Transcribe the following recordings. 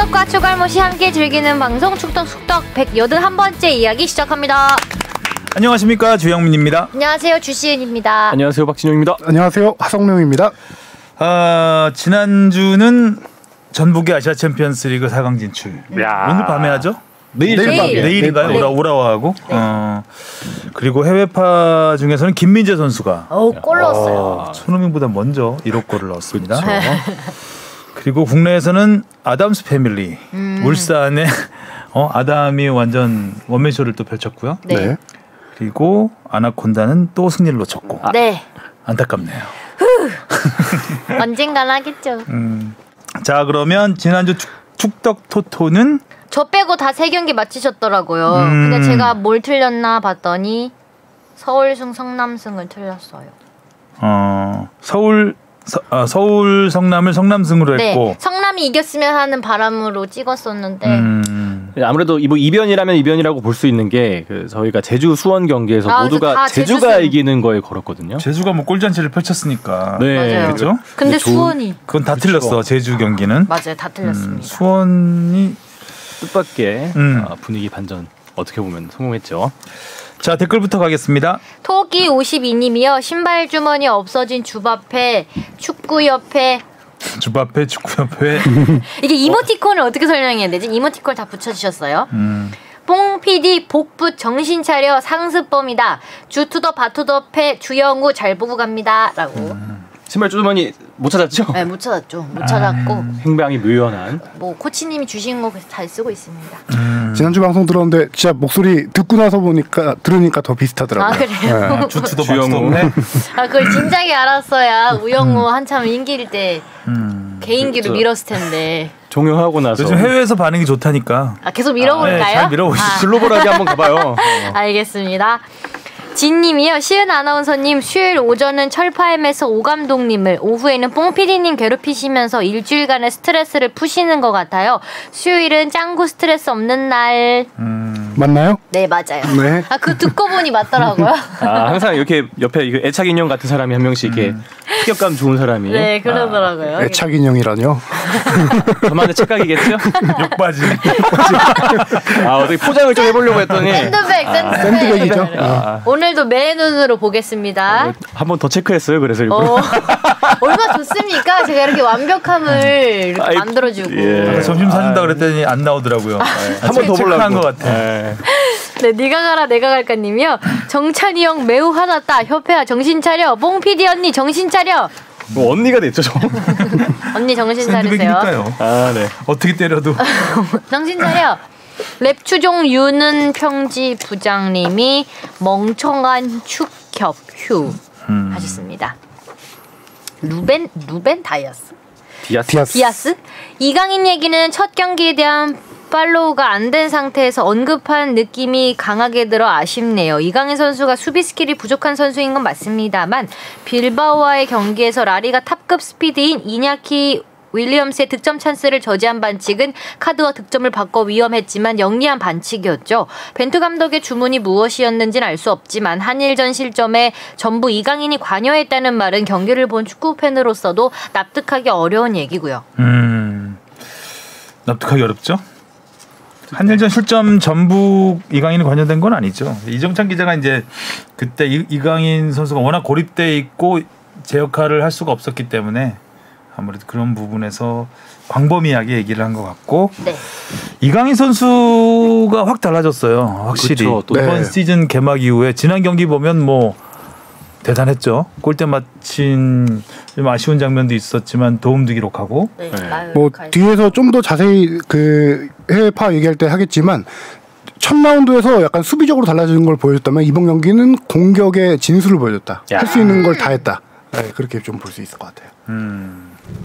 축덕과 추갈못이 함께 즐기는 방송 축덕숙덕 181번째 이야기 시작합니다. 안녕하십니까, 주영민입니다. 안녕하세요, 주시은입니다. 안녕하세요, 박진용입니다. 안녕하세요, 하성룡입니다. 지난주는 전북의 아시아 챔피언스리그 4강 진출. 오늘 밤에 하죠? 내일인가요? 네. 오라와하고. 네. 그리고 해외파 중에서는 김민재 선수가 골 넣었어요. 손흥민보다 먼저 1호 골을 넣었습니다. 그리고 국내에서는 아담스 패밀리 울산의 아담이 완전 원맨쇼를 또 펼쳤고요. 네. 그리고 아나콘다는 또 승리를 놓쳤고. 네. 안타깝네요. 언젠간 하겠죠. 자, 그러면 지난주 축덕 토토는 저 빼고 다 3경기 마치셨더라고요. 근데 제가 뭘 틀렸나 봤더니 서울승 성남승을 틀렸어요. 서울 성남을 성남승으로 네, 했고 성남이 이겼으면 하는 바람으로 찍었었는데 아무래도 뭐 이변이라면 이변이라고 볼 수 있는 게 저희가 제주 수원 경기에서 모두가 제주가 이기는 거에 걸었거든요. 제주가 뭐 골잔치를 펼쳤으니까. 네, 그렇죠. 근데 수원이 그건 다 틀렸어. 제주 경기는. 맞아요, 다 틀렸습니다. 수원이 뜻밖의 분위기 반전 어떻게 보면 성공했죠. 자, 댓글부터 가겠습니다. 토끼 52님이요. 신발 주머니 없어진 주바페 축구협회. 주바페 축구협회. 이게 이모티콘을 어떻게 설명해야 되지? 이모티콘 다 붙여주셨어요. 뽕 PD 복붙 정신 차려 상습범이다. 주투더 바투더 패 주영우 잘 보고 갑니다. 라고. 신발 주머니 못 찾았죠? 네, 못 찾았죠. 못 찾았고. 행방이 묘연한. 뭐 코치님이 주신 거 잘 쓰고 있습니다. 지난주 방송 들었는데 진짜 목소리 듣고 나서 들으니까 더 비슷하더라고요. 아, 그래요? 네. 주투더 바투더 없네. 그걸 진작에 알았어야 우영우 한참 인기일 때 개인기로 그렇죠. 밀었을 텐데. 종영하고 나서 요즘 해외에서 반응이 좋다니까. 계속 밀어볼까요? 네, 잘 밀어보시죠. 글로벌하게 한번 가봐요. 알겠습니다. 진님이요. 시은 아나운서님 수요일 오전은 철파엠에서 오감독님을 오후에는 뽕피디님 괴롭히시면서 일주일간의 스트레스를 푸시는 것 같아요. 수요일은 짱구 스트레스 없는 날. 맞나요? 네, 맞아요. 네. 그 듣고 보니 맞더라고요. 항상 이렇게 옆에 애착 인형 같은 사람이 한 명씩 이렇게 타격감 좋은 사람이. 네, 그러더라고요. 애착 인형이라뇨? 저만의 착각이겠죠? 욕바지. 어떻게 포장을 좀 해보려고 했더니 샌드백이죠. 오늘도 매 눈으로 보겠습니다. 한 번 더 체크했어요. 그래서 일부러. 얼마나 좋습니까? 제가 이렇게 완벽함을 이렇게 만들어주고. 예. 점심 사준다 그랬더니 안 나오더라고요. 한 번 더 보려고 한 것 같아. 네. 네, 네가 가라 내가 갈까님이요. 정찬이 형 매우 화났다. 협회야 정신 차려. 뽕피디 언니 정신 차려. 뭐 언니가 됐죠, 저. 언니 정신 차리세요. 샌드백이니까요. 네. 어떻게 때려도. 정신 차려. 랩추종 유는 평지 부장님이 멍청한 축협휴 하셨습니다. 루벤 다이아스? 디아스? 이강인 얘기는 첫 경기에 대한 팔로우가 안 된 상태에서 언급한 느낌이 강하게 들어 아쉽네요. 이강인 선수가 수비 스킬이 부족한 선수인 건 맞습니다만 빌바오와의 경기에서 라리가 탑급 스피드인 이냐키 윌리엄스의 득점 찬스를 저지한 반칙은 카드와 득점을 바꿔 위험했지만 영리한 반칙이었죠. 벤투 감독의 주문이 무엇이었는지는 알 수 없지만 한일전 실점에 전부 이강인이 관여했다는 말은 경기를 본 축구 팬으로서도 납득하기 어려운 얘기고요. 납득하기 어렵죠? 한일전 실점 전부 이강인이 관여된 건 아니죠. 이정찬 기자가 이제 그때 이강인 선수가 워낙 고립돼 있고 제 역할을 할 수가 없었기 때문에 아무래도 그런 부분에서 광범위하게 얘기를 한 것 같고 네. 이강인 선수가 확 달라졌어요. 확실히. 그렇죠. 또 이번 시즌 개막 이후에 지난 경기 보면 뭐 대단했죠. 골대 맞힌 좀 아쉬운 장면도 있었지만 도움도 기록하고. 네. 뭐 뒤에서 좀 더 자세히 그 해외파 얘기할 때 하겠지만 첫 라운드에서 약간 수비적으로 달라지는 걸 보여줬다면 이번 경기는 공격의 진수를 보여줬다. 할 수 있는 걸 다 했다. 네, 그렇게 좀 볼 수 있을 것 같아요.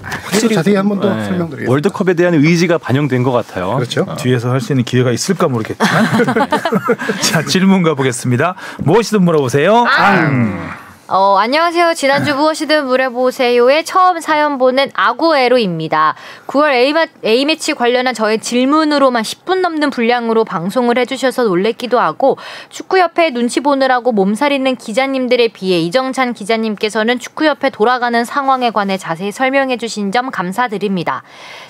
확실히 자세히 한 번 더 설명드리겠습니다. 월드컵에 대한 의지가 반영된 것 같아요. 그렇죠. 뒤에서 할 수 있는 기회가 있을까 모르겠지만. 자, 질문 가보겠습니다. 무엇이든 물어보세요. 안녕하세요. 지난주 무엇이든 물어보세요에 처음 사연 보낸 아구에로입니다. 9월 A매치 관련한 저의 질문으로만 10분 넘는 분량으로 방송을 해주셔서 놀랬기도 하고 축구협회 눈치 보느라고 몸살있는 기자님들에 비해 이정찬 기자님께서는 축구협회 돌아가는 상황에 관해 자세히 설명해 주신 점 감사드립니다.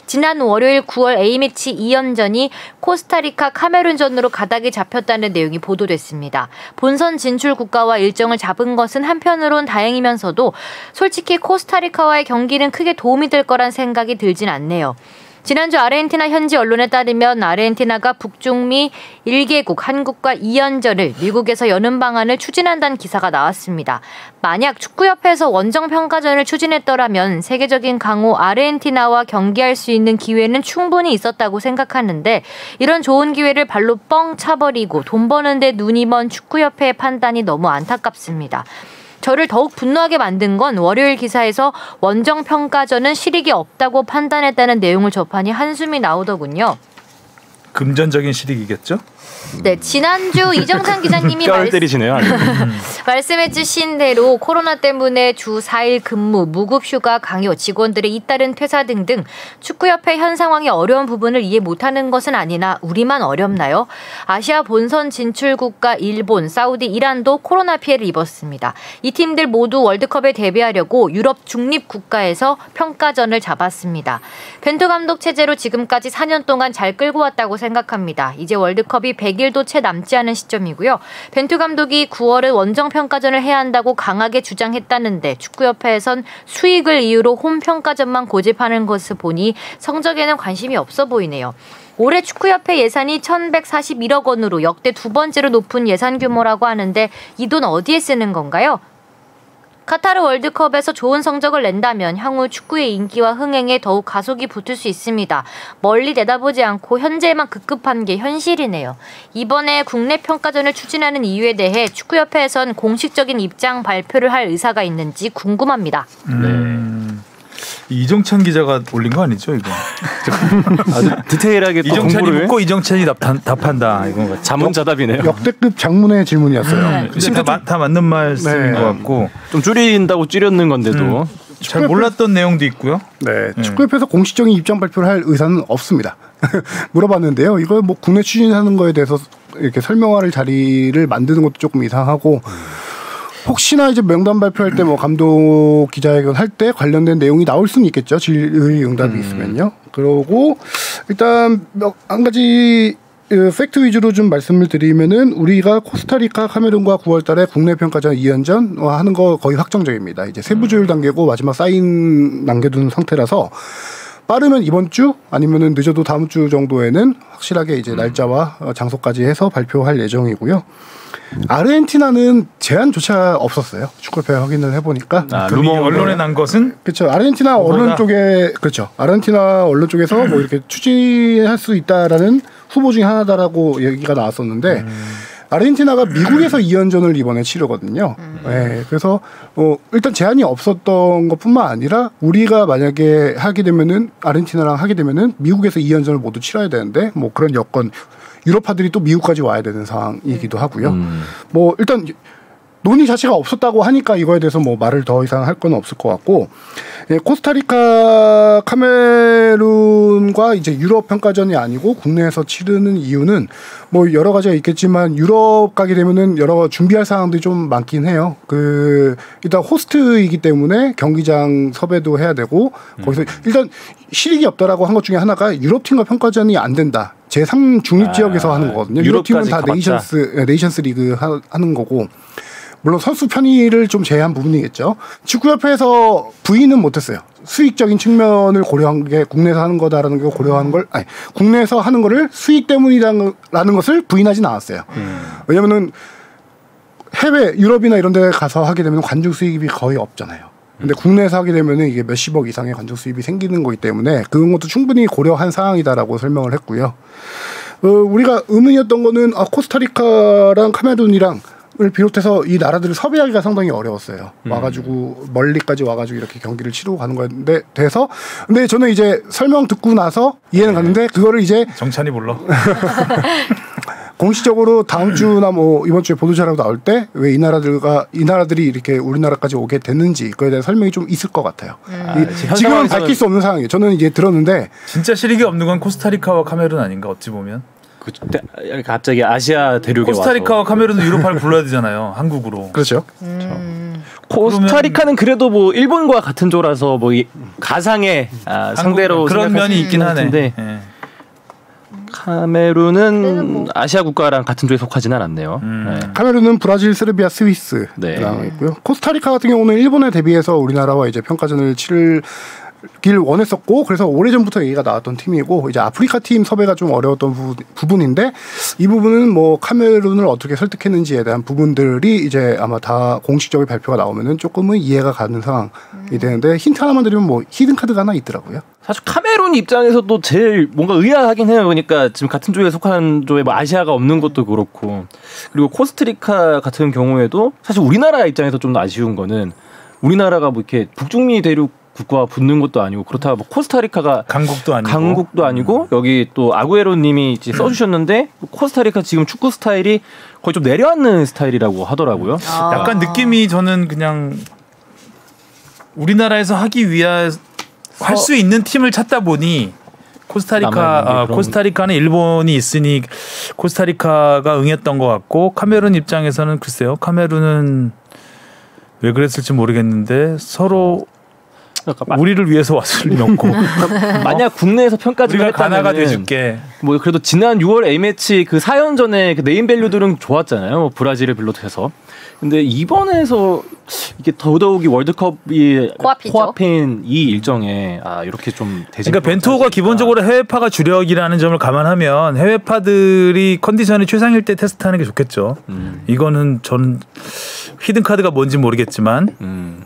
지난 월요일 9월 A매치 2연전이 코스타리카 카메룬전으로 가닥이 잡혔다는 내용이 보도됐습니다. 본선 진출 국가와 일정을 잡은 것은 한편으론 다행이면서도 솔직히 코스타리카와의 경기는 크게 도움이 될 거란 생각이 들진 않네요. 지난주 아르헨티나 현지 언론에 따르면 아르헨티나가 북중미 1개국 한국과 2연전을 미국에서 여는 방안을 추진한다는 기사가 나왔습니다. 만약 축구협회에서 원정평가전을 추진했더라면 세계적인 강호 아르헨티나와 경기할 수 있는 기회는 충분히 있었다고 생각하는데 이런 좋은 기회를 발로 뻥 차버리고 돈 버는데 눈이 먼 축구협회의 판단이 너무 안타깝습니다. 저를 더욱 분노하게 만든 건 월요일 기사에서 원정평가전은 실익이 없다고 판단했다는 내용을 접하니 한숨이 나오더군요. 금전적인 실익이겠죠? 네, 지난주 이정찬 기자님이 때리시네요. 말씀해주신 대로 코로나 때문에 주 4일 근무, 무급휴가 강요, 직원들의 잇따른 퇴사 등등 축구협회 현 상황이 어려운 부분을 이해 못하는 것은 아니나 우리만 어렵나요? 아시아 본선 진출 국가 일본, 사우디, 이란도 코로나 피해를 입었습니다. 이 팀들 모두 월드컵에 대비하려고 유럽 중립 국가에서 평가전을 잡았습니다. 벤투 감독 체제로 지금까지 4년 동안 잘 끌고 왔다고 생각합니다. 이제 월드컵이 100일도 채 남지 않은 시점이고요. 벤투 감독이 9월에 원정평가전을 해야 한다고 강하게 주장했다는데 축구협회에선 수익을 이유로 홈평가전만 고집하는 것을 보니 성적에는 관심이 없어 보이네요. 올해 축구협회 예산이 1141억 원으로 역대 두 번째로 높은 예산 규모라고 하는데 이 돈 어디에 쓰는 건가요? 카타르 월드컵에서 좋은 성적을 낸다면 향후 축구의 인기와 흥행에 더욱 가속이 붙을 수 있습니다. 멀리 내다보지 않고 현재에만 급급한 게 현실이네요. 이번에 국내 평가전을 추진하는 이유에 대해 축구협회에선 공식적인 입장 발표를 할 의사가 있는지 궁금합니다. 이정찬 기자가 올린 거 아니죠 이거? 아주 디테일하게 이정찬이 묻고 이정찬이 답한다. 이거 자문자답이네요. 역대급 장문의 질문이었어요. 심지어 다 맞는 말씀인 것 같고 좀 줄인다고 줄였는 건데도 잘 몰랐던 내용도 있고요. 네, 축구협회에서 공식적인 입장 발표를 할 의사는 없습니다. 물어봤는데요. 이거 뭐 국내 추진하는 거에 대해서 이렇게 설명할 자리를 만드는 것도 조금 이상하고. 혹시나 이제 명단 발표할 때 뭐 감독 기자회견 할 때 관련된 내용이 나올 수는 있겠죠. 질의응답이 있으면요. 그러고 일단 한 가지 팩트 위주로 좀 말씀을 드리면은 우리가 코스타리카, 카메룬과 9월달에 국내 평가전 2연전 하는 거 거의 확정적입니다. 이제 세부 조율 단계고 마지막 사인 남겨둔 상태라서. 빠르면 이번 주 아니면은 늦어도 다음 주 정도에는 확실하게 이제 날짜와 장소까지 해서 발표할 예정이고요. 아르헨티나는 제한조차 없었어요. 축구협회 확인을 해보니까. 루머 언론에 난 것은 그렇죠. 아르헨티나 언론 쪽에 그렇죠. 아르헨티나 언론 쪽에서 뭐 이렇게 추진할 수 있다라는 후보 중에 하나다라고 얘기가 나왔었는데. 아르헨티나가 미국에서 2연전을 이번에 치르거든요. 네, 그래서 일단 제한이 없었던 것뿐만 아니라 우리가 만약에 하게 되면은 아르헨티나랑 하게 되면은 미국에서 2연전을 모두 치러야 되는데 뭐 그런 여건 유럽파들이 또 미국까지 와야 되는 상황이기도 하고요. 뭐 일단 논의 자체가 없었다고 하니까 이거에 대해서 뭐 말을 더 이상 할 건 없을 것 같고, 예, 코스타리카, 카메룬과 이제 유럽 평가전이 아니고 국내에서 치르는 이유는 뭐 여러 가지가 있겠지만 유럽 가게 되면은 여러 준비할 사항들이 좀 많긴 해요. 일단 호스트이기 때문에 경기장 섭외도 해야 되고 거기서 일단 실익이 없다라고 한 것 중에 하나가 유럽 팀과 평가전이 안 된다. 제3 중립 지역에서 하는 거거든요. 유럽 팀은 다 네이션스 리그 하는 거고. 물론 선수 편의를 좀 제외한 부분이겠죠. 축구협회에서 부인은 못했어요. 수익적인 측면을 고려한 게 국내에서 하는 거다라는 걸 고려하는 걸, 아니, 국내에서 하는 거를 수익 때문이라는 것을 부인하진 않았어요. 왜냐면은 해외, 유럽이나 이런 데 가서 하게 되면 관중 수익이 거의 없잖아요. 근데 국내에서 하게 되면은 이게 몇십억 이상의 관중 수입이 생기는 거기 때문에 그런 것도 충분히 고려한 사항이다라고 설명을 했고요. 우리가 의문이었던 거는 코스타리카랑 카메룬이랑 을 비롯해서 이 나라들을 섭외하기가 상당히 어려웠어요. 와가지고 멀리까지 와가지고 이렇게 경기를 치르고 가는 거였는데 돼서 근데 저는 이제 설명 듣고 나서 이해는 갔는데 그거를 이제 정찬이 불러 공식적으로 다음 주나 뭐 이번 주에 보도자료가 나올 때 왜 이 나라들이 이렇게 우리나라까지 오게 됐는지 그에 대한 설명이 좀 있을 것 같아요. 지금은 밝힐 수 없는 상황이에요. 저는 이제 들었는데 진짜 실익이 없는 건 코스타리카와 카메룬 아닌가 어찌 보면. 갑자기 아시아 대륙에 코스타리카와 카메룬은 유로파를 불러야 되잖아요. 한국으로. 그렇죠. 코스타리카는 그래도 뭐 일본과 같은 조라서 뭐 가상의 상대로 그런 면이 있긴 하네. 네. 카메룬은 뭐. 아시아 국가랑 같은 조에 속하지는 않네요. 네. 카메룬은 브라질, 세르비아, 스위스랑 있고요. 코스타리카 같은 경우는 일본에 대비해서 우리나라와 이제 평가전을 치를 길 원했었고 그래서 오래전부터 얘기가 나왔던 팀이고 이제 아프리카 팀 섭외가 좀 어려웠던 부분인데 이 부분은 뭐 카메룬을 어떻게 설득했는지에 대한 부분들이 이제 아마 다 공식적인 발표가 나오면은 조금은 이해가 가는 상황이 되는데 힌트 하나만 드리면 뭐 히든 카드가 하나 있더라고요. 사실 카메룬 입장에서도 제일 뭔가 의아하긴 해요. 그러니까 지금 같은 조에 속한 조에 뭐 아시아가 없는 것도 그렇고 그리고 코스타리카 같은 경우에도 사실 우리나라 입장에서 좀 더 아쉬운 거는 우리나라가 뭐 이렇게 북중미 대륙 국가와 붙는 것도 아니고 그렇다고 뭐 코스타리카가 강국도 아니고 여기 또 아구에로님이 써주셨는데 코스타리카 지금 축구 스타일이 거의 좀 내려앉는 스타일이라고 하더라고요. 약간 느낌이 저는 그냥 우리나라에서 하기 위해 할 수 있는 팀을 찾다 보니 코스타리카는 일본이 있으니 코스타리카가 응했던 것 같고 카메룬 입장에서는 글쎄요. 카메룬은 왜 그랬을지 모르겠는데 서로 우리를 위해서 왔을 리 없고 만약 국내에서 평가전을 우리가 가나가 돼줄게. 뭐 그래도 지난 6월 A매치 그 4연전에 그 네임밸류들은 좋았잖아요. 뭐 브라질을 빌롯해서. 근데 이번에서 이게 더더욱이 월드컵이 코앞인 이 일정에 이렇게 좀 그러니까 벤투호가 기본적으로 해외파가 주력이라는 점을 감안하면 해외파들이 컨디션이 최상일 때 테스트하는 게 좋겠죠. 이거는 저는 히든 카드가 뭔지 모르겠지만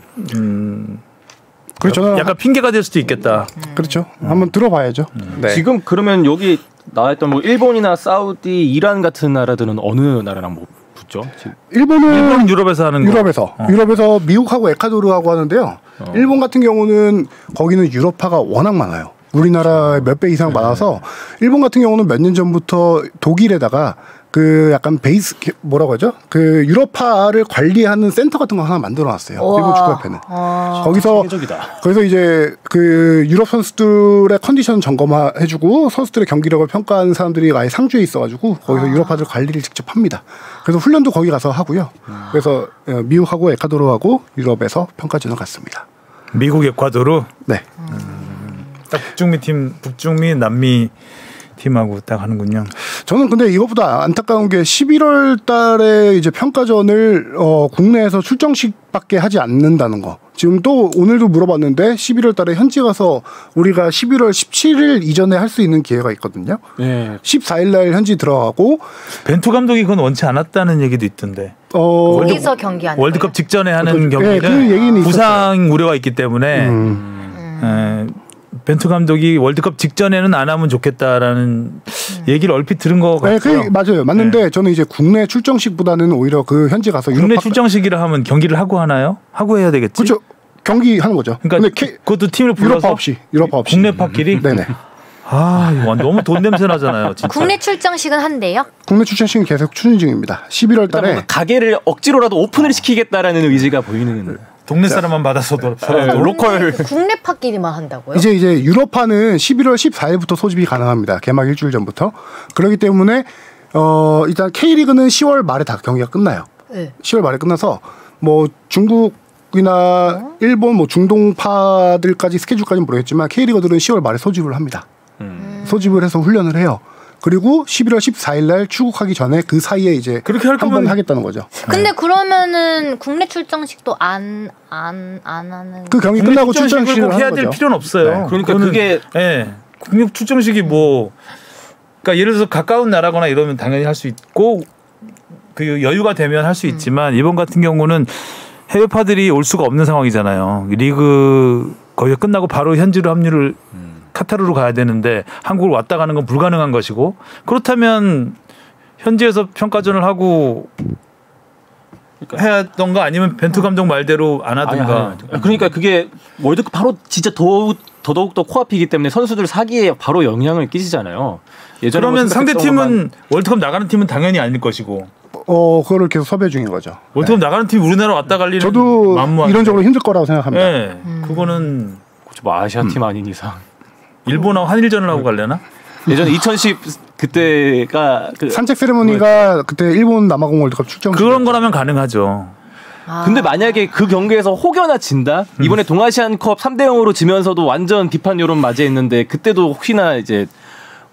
그렇죠. 약간 핑계가 될 수도 있겠다. 그렇죠. 한번 들어봐야죠. 네. 지금 그러면 여기 나왔던 뭐 일본이나 사우디, 이란 같은 나라들은 어느 나라랑 뭐 붙죠? 일본은 유럽에서 하는 유럽에서 미국하고 에콰도르하고 하는데요. 일본 같은 경우는 거기는 유럽파가 워낙 많아요. 우리나라 몇 배 이상 많아서 일본 같은 경우는 몇 년 전부터 독일에다가 그 약간 베이스 뭐라고 하죠? 그 유럽파를 관리하는 센터 같은 거 하나 만들어놨어요. 일본 축구협회는 거기서 이제 그 유럽 선수들의 컨디션 점검해주고 선수들의 경기력을 평가하는 사람들이 아예 상주에 있어가지고 거기서 유럽파들 관리를 직접 합니다. 그래서 훈련도 거기 가서 하고요. 그래서 미국하고 에콰도르하고 유럽에서 평가전을 갔습니다. 미국, 에콰도르? 네. 딱 북중미, 남미 팀하고 딱 하는군요. 저는 근데 이것보다 안타까운 게 11월 달에 이제 평가전을 국내에서 출정식밖에 하지 않는다는 거. 지금 또 오늘도 물어봤는데 11월 달에 현지 가서 우리가 11월 17일 이전에 할 수 있는 기회가 있거든요. 네. 14일 날 현지 들어가고 벤투 감독이 그건 원치 않았다는 얘기도 있던데. 거기서 경기하는 월드컵 직전에 하는 경기는 부상 우려가 있기 때문에 벤투 감독이 월드컵 직전에는 안 하면 좋겠다라는 얘기를 얼핏 들은 것 같아요. 맞아요. 맞는데 저는 이제 국내 출정식보다는 오히려 그 현지 가서 국내 출정식이라 하면 경기를 하고 하나요? 하고 해야 되겠지. 그렇죠. 경기 하는 거죠. 그러니까 그것도 팀을 불러서 유럽파 없이 국내파끼리. 네네. 너무 돈 냄새 나잖아요. 진짜. 국내 출정식은 한대요? 국내 출정식은 계속 추진 중입니다. 11월 달에 가게를 억지로라도 오픈을 시키겠다라는 의지가 보이는. 동네 사람만 받아서도 로컬 국내파끼리만 한다고요? 이제 유럽파는 11월 14일부터 소집이 가능합니다. 개막 일주일 전부터. 그렇기 때문에 일단 K리그는 10월 말에 다 경기가 끝나요. 네. 10월 말에 끝나서 뭐 중국이나 일본 뭐 중동파들까지 스케줄까지는 모르겠지만 K리그들은 10월 말에 소집을 합니다. 소집을 해서 훈련을 해요. 그리고 11월 14일 날 출국하기 전에 그 사이에 이제 그렇게 할 거면 하겠다는 거죠. 근데 그러면은 국내 출정식도 안 하는 그 경기 끝나고 출정식을 꼭 해야 될 필요는 없어요. 네. 그러니까 그게 국내 출정식이 뭐 그러니까 예를 들어서 가까운 나라거나 이러면 당연히 할 수 있고 그 여유가 되면 할 수 있지만 이번 같은 경우는 해외파들이 올 수가 없는 상황이잖아요. 리그 거의 끝나고 바로 현지로 합류를 카타르로 가야 되는데 한국을 왔다 가는 건 불가능한 것이고 그렇다면 현지에서 평가전을 하고 해야 했던 거 아니면 벤투 감독 말대로 안 하든가. 그러니까 그게 월드컵 바로 진짜 더더욱 더 코앞이기 때문에 선수들 사기에 바로 영향을 끼치잖아요. 그러면 상대 팀은 월드컵 나가는 팀은 당연히 아닐 것이고. 그거를 계속 섭외 중인 거죠. 월드컵 나가는 팀 우리나라 왔다 갈 일은 저도 이론적으로 힘들 거라고 생각합니다. 네, 그거는 뭐 아시아 팀 아닌 이상 일본하고 한일전을 하고 갈려나? 예전에 2010 그때가 산책 세레머니가 그때 일본 남아공 월드컵 출전 그런 거라면 가능하죠. 근데 만약에 그 경기에서 혹여나 진다? 이번에 동아시안컵 3대0으로 지면서도 완전 비판 여론 맞이했는데 그때도 혹시나 이제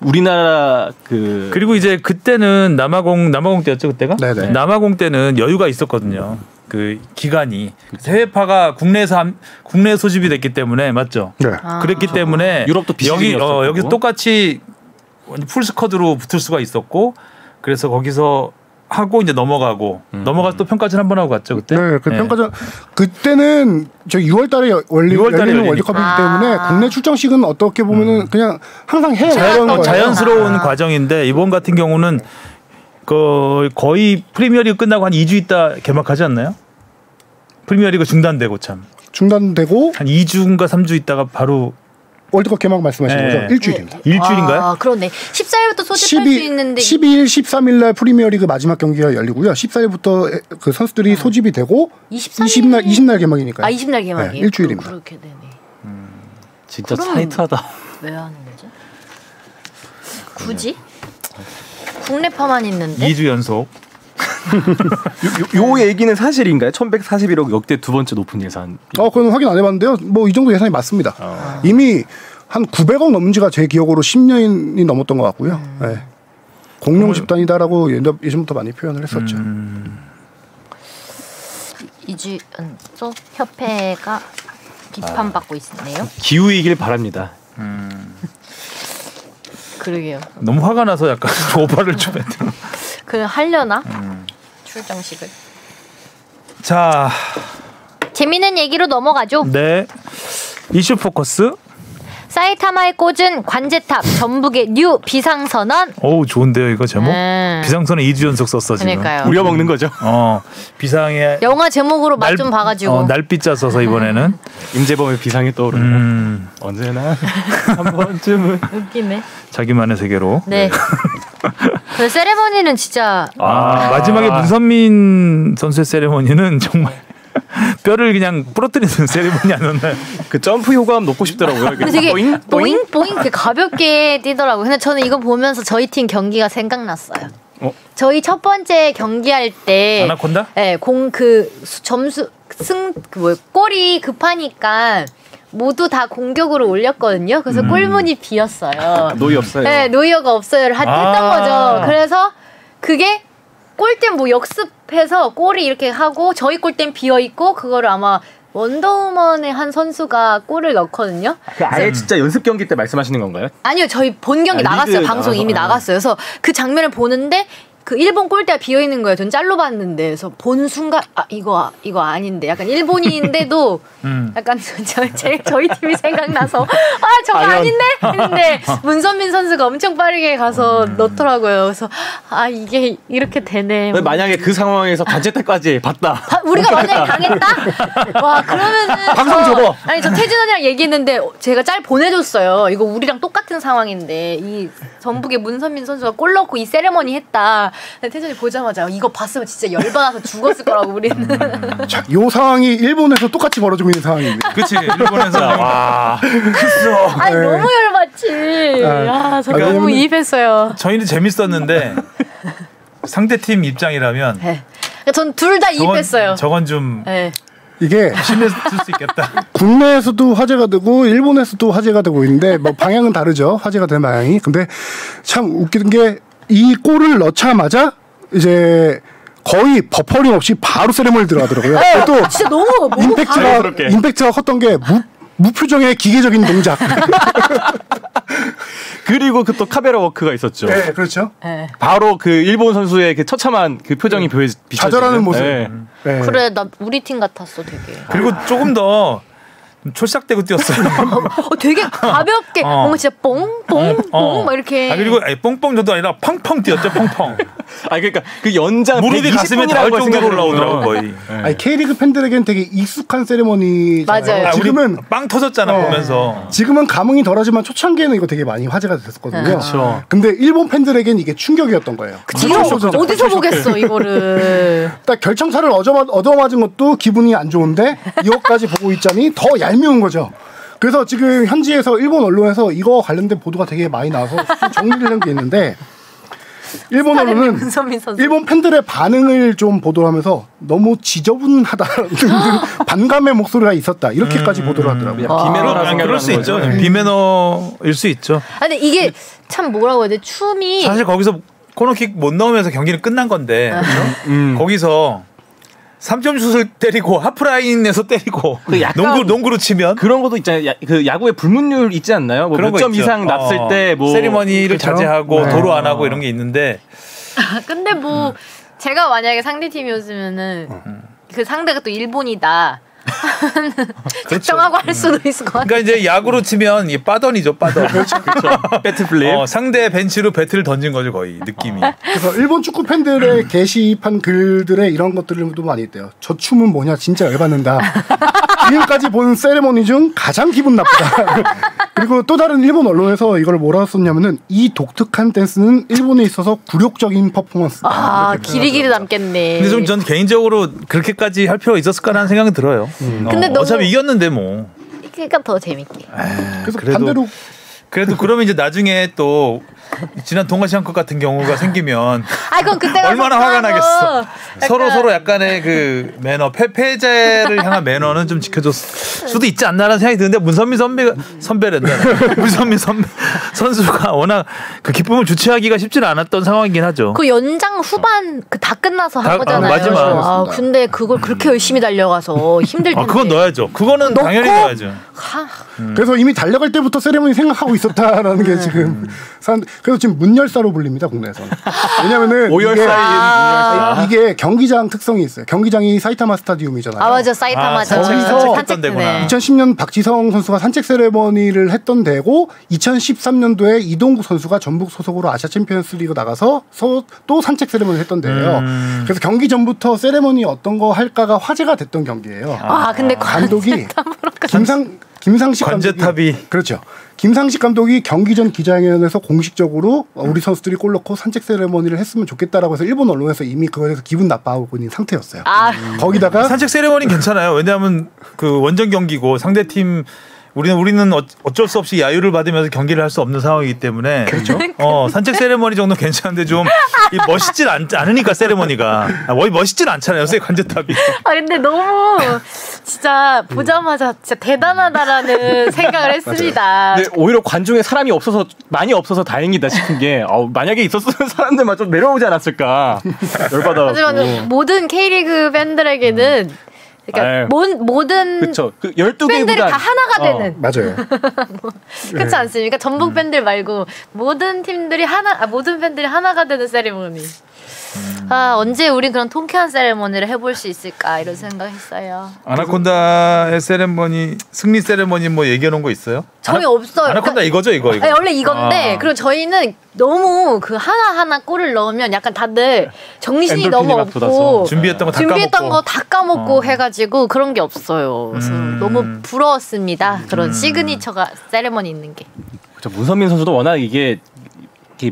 우리나라 그리고 이제 그때는 남아공 때였죠 그때가? 네네. 남아공 때는 여유가 있었거든요. 그 기간이 해외파가 국내 소집이 됐기 때문에 맞죠? 네. 그랬기 때문에 유럽도 여기서 똑같이 풀스쿼드로 붙을 수가 있었고 그래서 거기서 하고 이제 넘어가서 또 평가전 한번 하고 갔죠 그때. 네, 그 평가전 그때는 저 6월달에 열리는 월드컵이기 때문에 국내 출정식은 어떻게 보면은 그냥 항상 해요. 자연스러운 과정인데 이번 같은 경우는 거의 프리미어리그 끝나고 한 2주 있다 개막하지 않나요? 프리미어리그 중단되고 한 2주인가 3주 있다가 바로. 월드컵 개막 말씀하시는 거죠? 일주일입니다. 일주일인가요? 그러네. 14일부터 소집할 수 있는데 12일, 13일 날 프리미어리그 마지막 경기가 열리고요. 14일부터 그 선수들이 소집이 되고 20날 개막이니까요. 20날 개막이에요. 네, 일주일입니다. 그렇게 되네. 진짜 타이트하다. 왜 하는 거지? 굳이? 국내파만 있는데? 2주 연속. 요 얘기는 사실인가요? 1141억 역대 두 번째 높은 예산. 그건 확인 안 해봤는데요. 뭐 이 정도 예산이 맞습니다. 이미 한 900억 넘은지가 제 기억으로 10년이 넘었던 것 같고요. 네. 공룡 집단이다라고 예전부터 많이 표현을 했었죠. 이주연소 협회가 비판받고 있네요. 기우이길 바랍니다. 그러게요. 너무 화가 나서 약간 오바를 좀 했다. 그 하려나? 출정식을. 자, 재미있는 얘기로 넘어가죠. 네. 이슈 포커스. 사이타마에 꽂은 관제탑 전북의 뉴 비상선언. 오 좋은데요 이거 제목. 비상선언 2주 연속 썼어 지금. 그러니까요. 우려 먹는 거죠. 비상에 영화 제목으로 맛 좀 봐가지고. 날빛자 써서 이번에는 임재범의 비상이 떠오르네. 언제나 한 번쯤은. 웃기네. 자기만의 세계로. 네. 그 세레머니는 진짜. 마지막에 문선민 선수의 세레머니는 정말. 뼈를 그냥 부러뜨리는 세레머니 아니었나요? 그 점프 효과음 넣고 싶더라고요. 되게 보잉 그 가볍게 뛰더라고요. 근데 저는 이거 보면서 저희 팀 경기가 생각났어요. 저희 첫 번째 경기할 때 아나콘다? 네, 점수 골이 급하니까 모두 다 공격으로 올렸거든요. 그래서 골문이 비었어요. 노이 없어요. 네, 노이어가 없어요를 했던 거죠. 그래서 그게 골대 뭐 역습해서 골이 이렇게 하고 저희 골대는 비어 있고 그거를 아마 원더우먼의 한 선수가 골을 넣거든요. 아예 진짜 연습 경기 때 말씀하시는 건가요? 아니요, 저희 본 경기 나갔어요. 방송 이미 나갔어요. 그래서 그 장면을 보는데 그 일본 골대가 비어 있는 거예요. 전 짤로 봤는데, 그래서 본 순간 이거 아닌데, 약간 일본인인데도 약간 저희 팀이 생각나서 저거 아닌데 했는데 문선민 선수가 엄청 빠르게 가서 넣더라고요. 그래서 이게 이렇게 되네. 만약에 그 상황에서 관제탑까지 봤다. 우리가 만약에 당했다? 와 그러면은 방송 접어. 저 태진 언니랑 얘기했는데 제가 짤 보내줬어요. 이거 우리랑 똑같은 상황인데 이 전북의 문선민 선수가 골 넣고 이 세레머니 했다. 태진이 보자마자 이거 봤으면 진짜 열받아서 죽었을 거라고 우리는. 자, 요 상황이 일본에서 똑같이 벌어지고 있는 상황입니다. 그치 일본에서 와 아니 너무 열받지. 저 너무 이입했어요. 저희는 재밌었는데 상대팀 입장이라면 전 둘 다 이입했어요. 저건 좀 이게 심했을 수 있겠다. 국내에서도 화제가 되고 일본에서도 화제가 되고 있는데 뭐 방향은 다르죠. 화제가 된 방향이. 근데 참 웃기는 게 이 골을 넣자마자 이제 거의 버퍼링 없이 바로 세레머니 들어가더라고요. 또 진짜 너무 임팩트가 컸던 게 무표정의 기계적인 동작. 그리고 그 또 카메라 워크가 있었죠. 네, 그렇죠. 바로 그 일본 선수의 그 처참한 그 표정이 비춰지는. 좌절하는 모습. 네. 그래, 나 우리 팀 같았어, 되게. 그리고 조금 더 촐싹대고 뛰었어요. 되게 가볍게 뭔가 진짜 뽕뽕뽕 막 이렇게. 그리고 뽕뽕 정도 아니라 펑펑 뛰었죠, 펑펑. 아 그러니까 그 연장 무릎이 가슴에 닿을 정도로 올라오더라고 거의. 아니 K리그 팬들에겐 되게 익숙한 세레머니잖아요. 맞아요. 지금은 빵 터졌잖아 보면서. 지금은 감흥이 덜하지만 초창기에는 이거 되게 많이 화제가 됐었거든요. 그렇죠. 근데 일본 팬들에겐 이게 충격이었던 거예요. 어디서 보겠어 이거를. 딱 결정타를 얻어맞은 것도 기분이 안 좋은데 이것까지 보고 있자니 더 얄미운 거죠. 그래서 지금 현지에서 일본 언론에서 이거 관련된 보도가 되게 많이 나와서 정리를 한 게 있는데 일본 언론은 일본 팬들의 반응을 좀 보도하면서 너무 지저분하다는 반감의 목소리가 있었다 이렇게까지 보도를 하더라고요. 비매너라 생각을 그럴 수 하는 있죠. 거죠. 비매너일 수 있죠. 근데 이게 참 뭐라고 해야 돼? 춤이 사실 거기서 코너킥 못 넣으면서 경기는 끝난 건데 거기서 3점 슛을 때리고 하프라인에서 때리고 그 약간 농구로 치면 그런 것도 있잖아요. 그 야구에 불문율 있지 않나요? 뭐 그런 몇 점 이상 났을 때 뭐 세리머니를 그렇죠? 자제하고 네. 도로 안 하고 이런 게 있는데 근데 뭐 제가 만약에 상대 팀이었으면은 그 상대가 또 일본이다. 작정하고 할 수도 있을 것 같아요. 그러니까 이제 야구로 치면 이 빠던이죠, 빠던. 그렇죠. 배트 플립. 상대 벤치로 배트를 던진 거죠, 거의 느낌이. 그래서 일본 축구 팬들의 게시판 글들에 이런 것들도 많이 있대요. 저 춤은 뭐냐 진짜 열받는다. 지금까지 본 세레모니 중 가장 기분 나쁘다. 그리고 또 다른 일본 언론에서 이걸 뭐라 썼냐면은 이 독특한 댄스는 일본에 있어서 굴욕적인 퍼포먼스다. 아 길이길이 남겠네. 근데 좀 전 개인적으로 그렇게까지 할 필요가 있었을까라는 생각은 들어요. 근데 너무 어차피 이겼는데 뭐. 그러니까 더 재밌게. 그래서 그래도- 반대로 그래도 그러면 이제 나중에 또 지난 동아시안컵 같은 경우가 생기면 아 그건 그때가 얼마나 화가 나겠어. 약간- 서로 약간의 그 매너, 패배자를 향한 매너는 좀 지켜줬을 수도 있지 않나라는 생각이 드는데 문선민 선배랜다. 문선민 선수가 워낙 그 기쁨을 주체하기가 쉽지는 않았던 상황이긴 하죠. 그 연장 후반 그 다 끝나서 한 거잖아요. 마지막. 아 근데 그걸 그렇게 열심히 달려가서 힘들 텐데. 그건 넣어야죠. 그거는 넣고? 당연히 넣어야죠. 그래서 이미 달려갈 때부터 세레모니 생각하고 있었다라는 게 지금 그래서 지금 문열사로 불립니다 국내에서. 왜냐면은 이게 경기장 특성이 있어요. 경기장이 사이타마 스타디움이잖아요. 아 맞아 사이타마죠. 거기서 산책 데구나. 2010년 박지성 선수가 산책 세레머니를 했던 데고 2013년도에 이동국 선수가 전북 소속으로 아시아 챔피언스리그 나가서 또 산책 세레머니를 했던 데예요. 그래서 경기 전부터 세레머니 어떤 거 할까가 화제가 됐던 경기예요. 아 근데 감독이 김상식 관제탑이. 감독이 그렇죠. 김상식 감독이 경기 전 기자회견에서 공식적으로 우리 선수들이 골 넣고 산책 세레머니를 했으면 좋겠다라고 해서 일본 언론에서 이미 그거에 대해서 기분 나빠하고 있는 상태였어요. 거기다가 산책 세레머니는 괜찮아요. 왜냐하면 그 원정 경기고 상대팀 우리는 어쩔 수 없이 야유를 받으면서 경기를 할 수 없는 상황이기 때문에 그렇죠. 산책 세레머니 정도 괜찮은데 좀 멋있진 않으니까 세레머니가 멋있진 않잖아요. 관제탑이. 아 근데 너무 진짜 보자마자 진짜 대단하다라는 생각을 했습니다. 근데 오히려 관중에 사람이 많이 없어서 다행이다 싶은 게 만약에 있었으면 사람들만 좀 내려오지 않았을까 열받아. 하지만 모든 K리그 팬들에게는 그러니까 모든 그쵸. 그 12개 팬들이 구단 다 하나가 되는 맞아요. 그렇지 않습니까? 전북 팬들 말고 모든 팬들이 하나가 되는 세리머니. 언제 우린 그런 통쾌한 세레머니를 해볼 수 있을까 이런 생각했어요. 아나콘다의 세레머니 승리 세레머니 뭐 얘기해놓은 거 있어요? 저희 없어요. 아나콘다 이거죠 이거. 아니, 원래 이건데 그리고 저희는 너무 그 하나 골을 넣으면 약간 다들 정신이 너무 없고 준비했던 거 다 까먹고 해가지고 그런 게 없어요. 그래서 너무 부러웠습니다. 그런 시그니처가 세레머니 있는 게. 그렇죠. 문선민 선수도 워낙 이게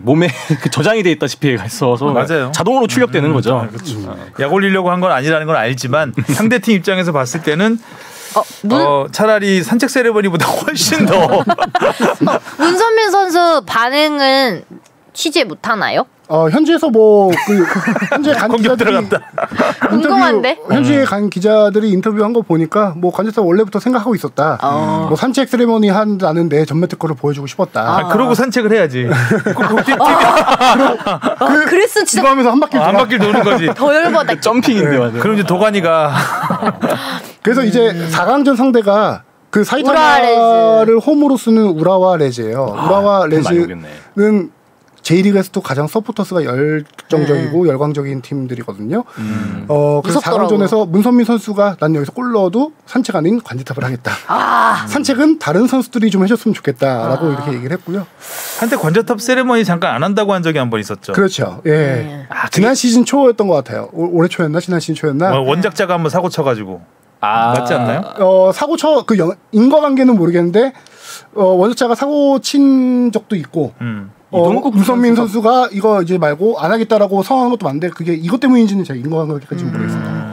몸에 그 저장이 돼 있다시피 했어서 맞아요. 자동으로 출력되는 거죠. 그렇죠. 약 올리려고 한 건 아니라는 건 알지만 상대팀 입장에서 봤을 때는 차라리 산책 세레머니보다 훨씬 더 문선민 선수 반응은 취재 못 하나요? 현지에서 현재 간 기자들이 궁금한데? 현지에 간 기자들이 인터뷰한 거 보니까 관제탑 원래부터 생각하고 있었다. 산책 세레머니 한다는데 전매 특허를 보여주고 싶었다. 그러고 산책을 해야지. 그랬으면 진짜 이거 하면서 한 바퀴 도는 거지. 더 열받아. 점핑인데 맞아. 그럼 이제 도가니가 그래서 이제 4강전 상대가 그 사이타마를 홈으로 쓰는 우라와 레즈예요. 우라와 레즈는 J리그에서도 가장 서포터스가 열정적이고 열광적인 팀들이거든요. 그래서 4강전에서 문선민 선수가 난 여기서 골 넣어도 산책 아닌 관제탑을 하겠다. 산책은 다른 선수들이 좀 해줬으면 좋겠다라고 이렇게 얘기를 했고요. 한때 관제탑 세레머니 잠깐 안 한다고 한 적이 한 번 있었죠. 그렇죠. 예. 지난 시즌 초였던 것 같아요. 올해 초였나 지난 시즌 초였나. 원작자가 한번 사고 쳐가지고 맞지 않나요? 사고 쳐 그 인과관계는 모르겠는데 원작자가 사고 친 적도 있고. 문선민 선수가 이거 이제 말고 안 하겠다라고 성공한 것도 많은데 그게 이것 때문인지는 제가 인과관계까지는 모르겠습니다.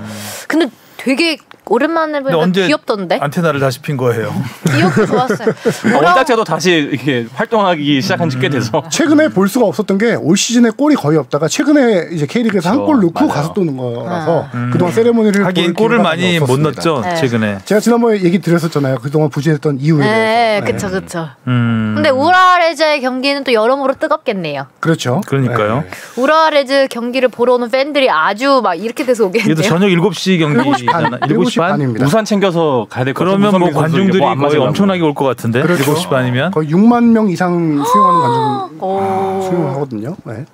근데 되게 오랜만에 보니까 귀엽던데? 안테나를 다시 핀 거예요. 귀엽고 좋았어요. 원작자도 다시 이렇게 활동하기 시작한 지 꽤 돼서 최근에 볼 수가 없었던 게 올 시즌에 골이 거의 없다가 최근에 이제 K리그에서 한 골 넣고 가서 또 넣은 거라서 그동안 세레모니를 하긴 골을 많이 못 넣었죠. 네. 최근에 제가 지난번에 얘기 드렸었잖아요. 그동안 부진했던 이유에 대해서. 그렇죠, 그렇죠. 근데 우라레즈의 경기는 또 여러모로 뜨겁겠네요. 그렇죠. 그러니까요. 우라레즈 경기를 보러 오는 팬들이 아주 막 이렇게 돼서 오겠네요. 이게 저녁 7시 경기잖아. 7시 반입니다. 우산 챙겨서 가야 될 것 같아요. 그러면 뭐 관중들이 거의 엄청나게 올 것 같은데. 그렇죠. 7시 반이면 거의 6만 명 이상 수용하는 관중 수용하거든요. 네.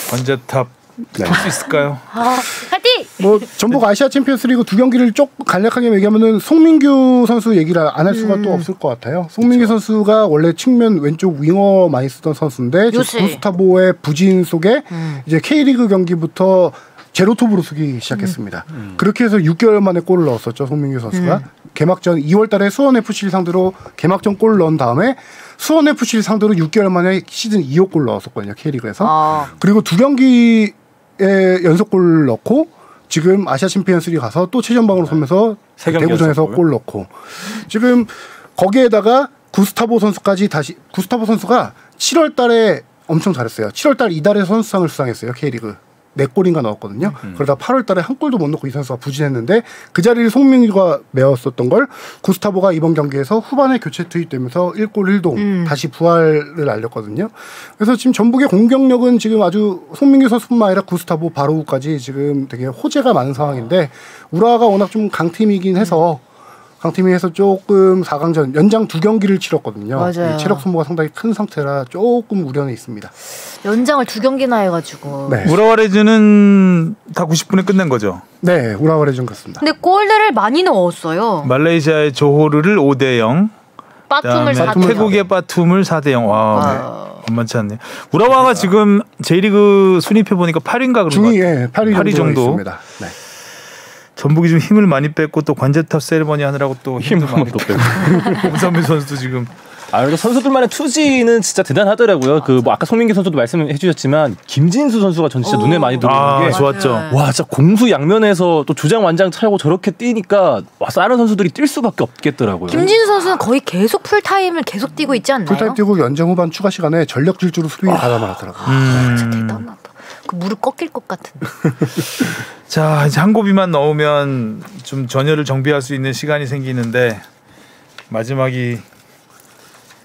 관제탑 할 수 있을까요? 파이팅! 뭐 전북 아시아 챔피언스리그 두 경기를 쭉 간략하게 얘기하면은 송민규 선수 얘기를 안 할 수가 또 없을 것 같아요. 송민규 선수가 원래 측면 왼쪽 윙어 많이 쓰던 선수인데 구스타보의 부진 속에 이제 K리그 경기부터 제로톱으로 쓰기 시작했습니다. 그렇게 해서 6개월 만에 골을 넣었었죠. 송민규 선수가. 개막전 2월 달에 수원FC를 상대로 개막전 골을 넣은 다음에 수원FC를 상대로 6개월 만에 시즌 2호 골을 넣었었거든요. K리그에서. 그리고 두 경기에 연속골을 넣고 지금 아시아 챔피언스리그 가서 또 최전방으로 서면서 대구전에서 골 넣고 지금 거기에다가 구스타보 선수까지 구스타보 선수가 7월 달에 엄청 잘했어요. 7월 달 이달에 선수상을 수상했어요. K리그. 4골인가 넣었거든요. 그러다 8월 달에 한 골도 못 넣고 이 선수가 부진했는데 그 자리를 송민규가 메웠었던 걸 구스타보가 이번 경기에서 후반에 교체 투입되면서 1골 1동 다시 부활을 알렸거든요. 그래서 지금 전북의 공격력은 지금 아주 송민규 선수뿐만 아니라 구스타보 바로우까지 지금 되게 호재가 많은 상황인데 우라가 워낙 좀 강팀이긴 해서 강팀이 해서 조금 4강전 연장 2경기를 치렀거든요. 맞아요. 체력 소모가 상당히 큰 상태라 조금 우려는 있습니다. 연장을 2경기나 해가지고. 네. 우라와레즈는 다 90분에 끝낸 거죠? 네. 우라와레즈는 그렇습니다. 근데 골들을 많이 넣었어요. 말레이시아의 조호르를 5대0 빠툼을 4대0 태국의 빠툼을 4대0 와 만만치 않네요. 우라와가 지금 J리그 순위표 보니까 8위인가 그런 것 같아요. 8위 정도 있습니다. 네. 전북이 좀 힘을 많이 뺐고 또 관제탑 세레머니 하느라고 또 힘을 많이 빼고 문선민 선수도 지금 그리고 선수들만의 투지는 진짜 대단하더라고요. 그 뭐 아까 송민기 선수도 말씀해 주셨지만 김진수 선수가 전 진짜 눈에 많이 들어오는 게 좋았죠. 와 진짜 공수 양면에서 또 주장 완장 차고 저렇게 뛰니까 와 다른 선수들이 뛸 수밖에 없겠더라고요. 김진수 선수는 거의 계속 풀타임을 계속 뛰고 있지 않나요? 풀타임 뛰고 연장 후반 추가 시간에 전력 질주로 수비 가담하더라고요. 진짜 대단하다. 그 무릎 꺾일 것 같은. 자 이제 한 고비만 넣으면 좀 전열을 정비할 수 있는 시간이 생기는데 마지막이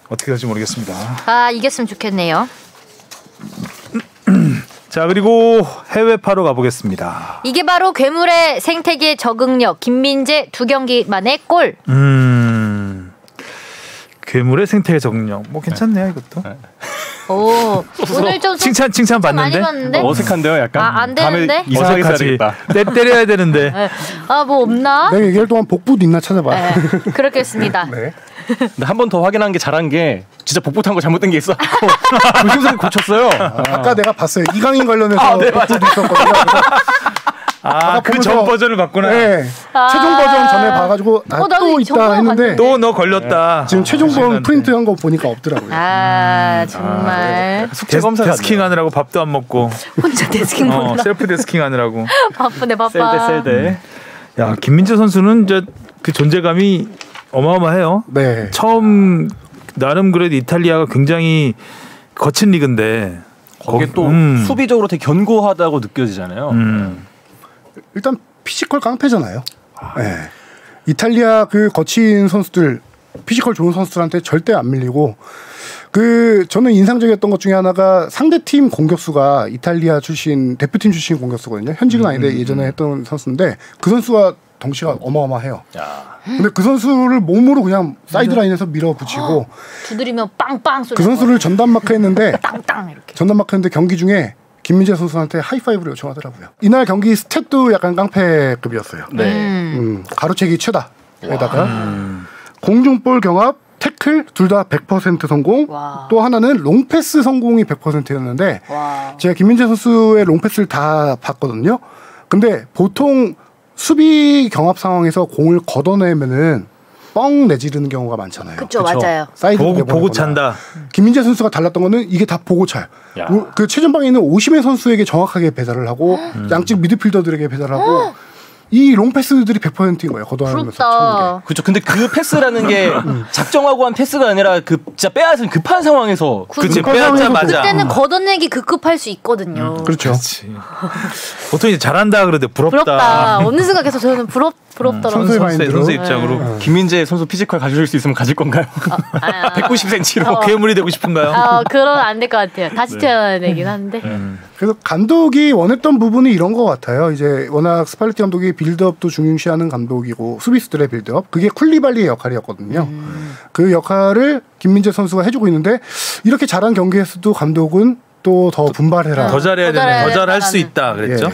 어떻게 될지 모르겠습니다. 이겼으면 좋겠네요. 자 그리고 해외파로 가보겠습니다. 이게 바로 괴물의 생태계 적응력 김민재 2경기 만에 골. 괴물의 생태계 적응력 뭐 괜찮네요 이것도. 오늘 좀 칭찬 받는데? 많이 받는데? 어색한데요 약간. 안 되는데? 이상하게 써야겠다. 때려야 되는데. 뭐 없나? 내가 얘기할 동안 복붙 있나 찾아봐. 네, 그렇겠습니다. 네. 근데 한 번 더 확인한 게 잘한 게 진짜 복붙한 거 잘못된 게 있어. 조심스럽게 고쳤어요. 아까 내가 봤어요. 이강인 관련해서 복붙 있었거든요. 그 전 버전을 봤구나. 네. 최종 버전 전에 봐가지고 또 있다 했는데 또 너 걸렸다. 지금 최종본 프린트한 거 보니까 없더라고요. 정말 숙제 검사 데스킹 하느라고 밥도 안 먹고 혼자 데스킹 먹느라 셀프 데스킹 하느라고 바쁘네 바빠. 셀대. 야 김민재 선수는 그 존재감이 어마어마해요. 네. 처음 나름 그래도 이탈리아가 굉장히 거친 리그인데 거기 또 수비적으로 되게 견고하다고 느껴지잖아요. 일단 피지컬 깡패잖아요. 네. 이탈리아 그 거친 선수들, 피지컬 좋은 선수들한테 절대 안 밀리고 저는 인상적이었던 것 중에 하나가 상대팀 공격수가 이탈리아 출신 대표팀 출신 공격수거든요. 현직은 아닌데 예전에 했던 선수인데 그 선수가 덩치가 어마어마해요. 근데 그 선수를 몸으로 그냥 사이드라인에서 밀어붙이고 두드리면 빵빵 소리. 그 선수를 전담 마크했는데 땅땅 이렇게. 전담 마크했는데 경기 중에 김민재 선수한테 하이파이브를 요청하더라고요. 이날 경기 스탯도 약간 깡패급이었어요. 가로채기 최다에다가 공중볼 경합, 태클 둘 다 100% 성공. 와. 또 하나는 롱패스 성공이 100%였는데 제가 김민재 선수의 롱패스를 다 봤거든요. 근데 보통 수비 경합 상황에서 공을 걷어내면은 뻥 내지르는 경우가 많잖아요. 그쵸. 맞아요. 사이드 보고 찬다. 김민재 선수가 달랐던 거는 이게 다 보고 차요. 그 최전방에 있는 오시메 선수에게 정확하게 배달을 하고 양측 미드필더들에게 배달하고 이 롱패스들이 100%인 거예요. 걷어내면서. 그렇죠. 근데 그 패스라는 게 작정하고 한 패스가 아니라 그 진짜 빼앗은 급한 상황에서 그치 빼앗자마자 그때는 걷어내기 급급할 수 있거든요. 그렇죠. 그치. 보통 이제 잘한다 그러는데 부럽다. 어느 순간 계속 저는 부럽더라고요. 선수 입장으로 김민재 선수 피지컬 가질 수 있으면 가질 건가요? 190cm로 괴물이 되고 싶은가요? 그럼 안 될 것 같아요. 다시 태어나야 되긴 한데. 그래서 감독이 원했던 부분이 이런 것 같아요. 이제 워낙 스팔레티 감독이 빌드업도 중요시하는 감독이고 수비수들의 빌드업 그게 쿨리발리의 역할이었거든요. 그 역할을 김민재 선수가 해주고 있는데 이렇게 잘한 경기에서도 감독은 또 더 분발해라. 더 잘해야 되는, 더 잘할 수 있다 그랬죠.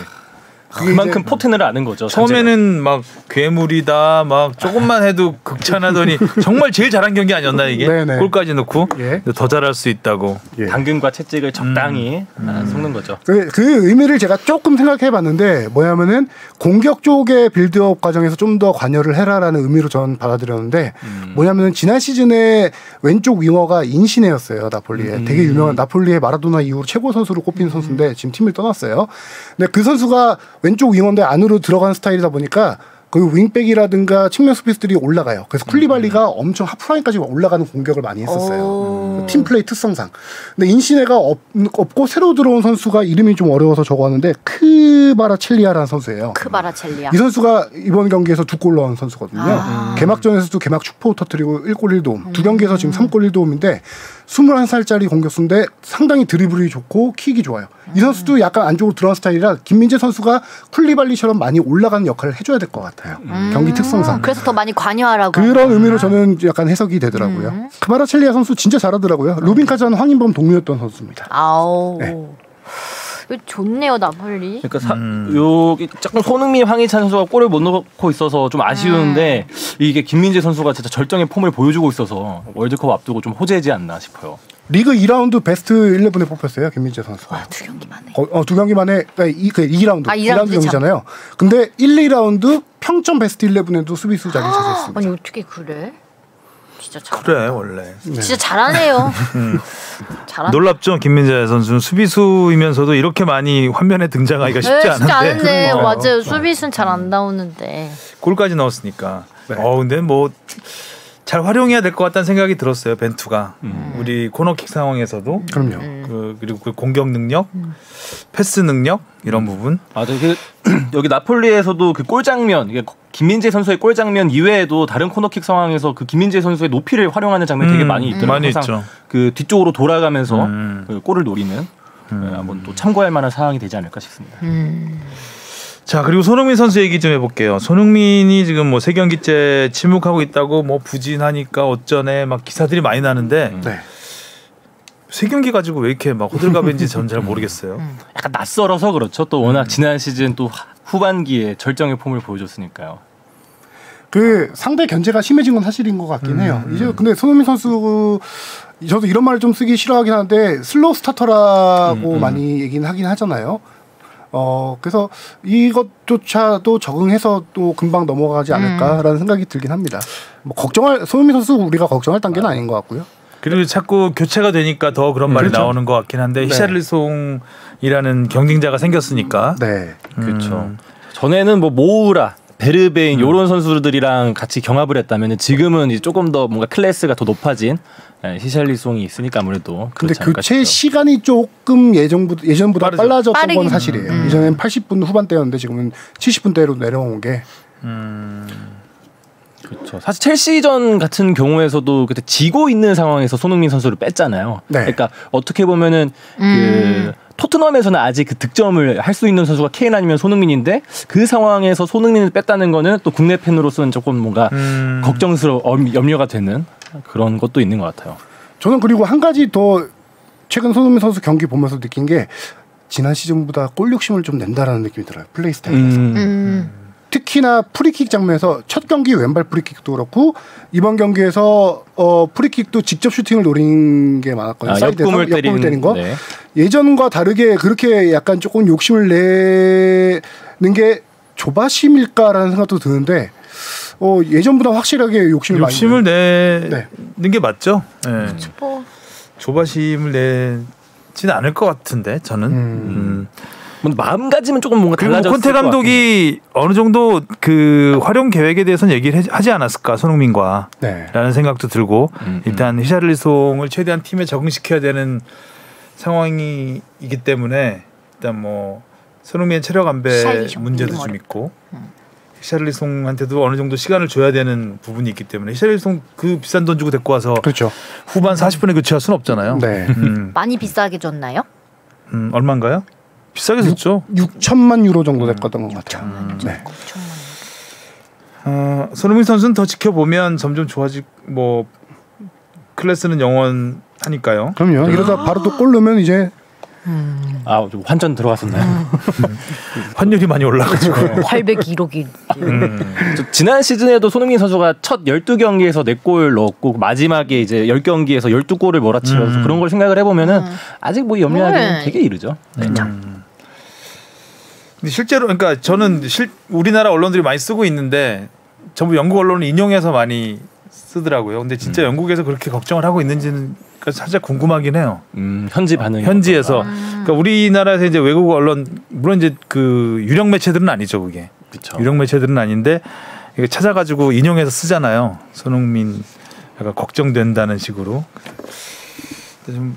그만큼 포텐을 아는 거죠. 처음에는 막 괴물이다 막 조금만 해도 극찬하더니 정말 제일 잘한 경기 아니었나 이게? 네네. 골까지 넣고 더 잘할 수 있다고. 당근과 채찍을 적당히 섞는 거죠. 그 의미를 제가 조금 생각해봤는데 뭐냐면은 공격 쪽의 빌드업 과정에서 좀 더 관여를 해라라는 의미로 전 받아들였는데 뭐냐면은 지난 시즌에 왼쪽 윙어가 인시네였어요. 나폴리에 되게 유명한 나폴리의 마라도나 이후로 최고 선수로 꼽힌 선수인데 지금 팀을 떠났어요. 근데 그 선수가 왼쪽 윙어인데 안으로 들어가는 스타일이다 보니까 그 윙백이라든가 측면 수비수들이 올라가요. 그래서 쿨리발리가 엄청 하프라인까지 올라가는 공격을 많이 했었어요. 팀플레이 특성상. 근데 인시네가 없고 새로 들어온 선수가 이름이 좀 어려워서 적어왔는데 크바라첼리아라는 선수예요. 크바라첼리아. 이 선수가 이번 경기에서 2골 넣은 선수거든요. 개막전에서도 개막 슈퍼 터뜨리고 1골 1도움. 두 경기에서 지금 3골 1도움인데 21살짜리 공격수인데 상당히 드리블이 좋고 킥이 좋아요. 이 선수도 약간 안쪽으로 들어간 스타일이라 김민재 선수가 쿨리발리처럼 많이 올라가는 역할을 해줘야 될 것 같아요. 경기 특성상. 그래서 더 많이 관여하라고. 그런 의미로 저는 약간 해석이 되더라고요. 크바라첼리아 선수 진짜 잘하더라고요. 루빈 카잔 황인범 동료였던 선수입니다. 아우. 네. 좋네요 나폴리. 그러니까 여기 조금 손흥민, 황희찬 선수가 골을 못 넣고 있어서 좀 아쉬운데 이게 김민재 선수가 진짜 절정의 폼을 보여주고 있어서 월드컵 앞두고 좀 호재지 않나 싶어요. 리그 2라운드 베스트 11에 뽑혔어요. 김민재 선수가. 2경기 만에. 2경기 만에 그러니까 2라운드. 2라운드 경기잖아요. 근데 1, 2라운드 평점 베스트 11에도 수비수 자리를 차지했습니다. 아니 어떻게 그래? 진짜 잘. 그래 원래. 진짜 잘하네요. 놀랍죠. 김민재 선수는 수비수이면서도 이렇게 많이 화면에 등장하기가 쉽지 않은데. 쉽지 않은데 맞아요. 수비수는 잘 안 나오는데. 골까지 넣었으니까. 근데 뭐 잘 활용해야 될 것 같다는 생각이 들었어요. 벤투가 우리 코너킥 상황에서도. 그럼요. 그리고 그 공격 능력, 패스 능력 이런 부분. 여기 나폴리에서도 그 골 장면, 이게 김민재 선수의 골 장면 이외에도 다른 코너킥 상황에서 그 김민재 선수의 높이를 활용하는 장면이 되게 많이 있더라고요. 많이 항상 있죠. 그 뒤쪽으로 돌아가면서 그 골을 노리는 한번 또 참고할 만한 사항이 되지 않을까 싶습니다. 자, 그리고 손흥민 선수 얘기 좀 해볼게요. 손흥민이 지금 뭐 3경기째 침묵하고 있다고 뭐 부진하니까 어쩌네 막 기사들이 많이 나는데 3경기 가지고 왜 이렇게 막 호들갑인지 저는 잘 모르겠어요. 약간 낯설어서 그렇죠. 또 워낙 지난 시즌 또 후반기에 절정의 폼을 보여줬으니까요. 그 상대 견제가 심해진 건 사실인 것 같긴 해요. 이제 근데 손흥민 선수 저도 이런 말을 좀 쓰기 싫어하긴 하는데 슬로우 스타터라고 많이 얘기는 하긴 하잖아요. 그래서 이것조차도 적응해서 또 금방 넘어가지 않을까라는 생각이 들긴 합니다. 뭐 손흥민 선수 우리가 걱정할 단계는 아닌 것 같고요. 그리고 자꾸 교체가 되니까 더 그런 말이 그렇죠. 나오는 것 같긴 한데 히샬리송이라는 경쟁자가 생겼으니까. 네, 그렇죠. 전에는 뭐 모우라, 베르베인 이런 선수들이랑 같이 경합을 했다면 지금은 이제 조금 더 뭔가 클래스가 더 높아진 히샬리송이 있으니까 아무래도. 근데 교체 시간이 조금 예전보다 빨라졌던 건 사실이에요. 이전엔 80분 후반대였는데 지금은 70분대로 내려온 게. 그렇죠. 사실 첼시전 같은 경우에서도 그때 지고 있는 상황에서 손흥민 선수를 뺐잖아요. 네. 그러니까 어떻게 보면은 그 토트넘에서는 아직 그 득점을 할 수 있는 선수가 케인 아니면 손흥민인데 그 상황에서 손흥민을 뺐다는 거는 또 국내 팬으로서는 조금 뭔가 염려가 되는 그런 것도 있는 것 같아요. 저는 그리고 한 가지 더 최근 손흥민 선수 경기 보면서 느낀 게 지난 시즌보다 골 욕심을 좀 낸다라는 느낌이 들어요. 플레이 스타일에서. 특히나 프리킥 장면에서 첫 경기 왼발 프리킥도 그렇고 이번 경기에서 프리킥도 직접 슈팅을 노린 게 많았거든요. 사이드에서 옆구물 때린 거. 네. 예전과 다르게 그렇게 약간 조금 욕심을 내는 게 조바심일까라는 생각도 드는데 예전보다 확실하게 욕심을 내는 게 맞죠. 네. 조바심을 내지는 않을 것 같은데 저는. 마음가짐은 조금 뭔가 달라졌을 콘테 감독이 어느 정도 그 활용 계획에 대해서는 얘기를 하지 않았을까 손흥민과 라는 생각도 들고 일단 히샬리송을 최대한 팀에 적응시켜야 되는 상황이기 때문에 일단 뭐 손흥민의 체력 안배 문제도 좀 있고 히샬리송한테도 어느 정도 시간을 줘야 되는 부분이 있기 때문에 히샬리송 그 비싼 돈 주고 데리고 와서 그렇죠. 후반 40분에 교체할 수는 없잖아요. 네. 많이 비싸게 줬나요? 얼마인가요? 비싸게 줬죠. 6천만 유로 정도 됐던 것 같아요. 네. 손흥민 선수는 더 지켜보면 점점 뭐 클래스는 영원하니까요. 그럼요. 이러다 바로 또 골 넣으면 이제 좀 환전 들어갔었나요? 환율이 많이 올라가지고 801억이. 지난 시즌에도 손흥민 선수가 첫 12경기에서 4골 넣었고 마지막에 이제 10경기에서 12골을 몰아치면서 그런 걸 생각을 해보면은 아직 뭐 염려하기는 되게 이르죠. 근데 실제로 그러니까 저는 우리나라 언론들이 많이 쓰고 있는데 전부 영국 언론을 인용해서 많이 쓰더라고요. 근데 진짜 영국에서 그렇게 걱정을 하고 있는지는 살짝 궁금하긴 해요. 현지 반응. 현지에서. 그러니까 우리나라에서 이제 외국 언론 물론 이제 그 유령 매체들은 아니죠, 그게. 그쵸. 유령 매체들은 아닌데 이거 찾아가지고 인용해서 쓰잖아요. 손흥민 약간 걱정된다는 식으로. 좀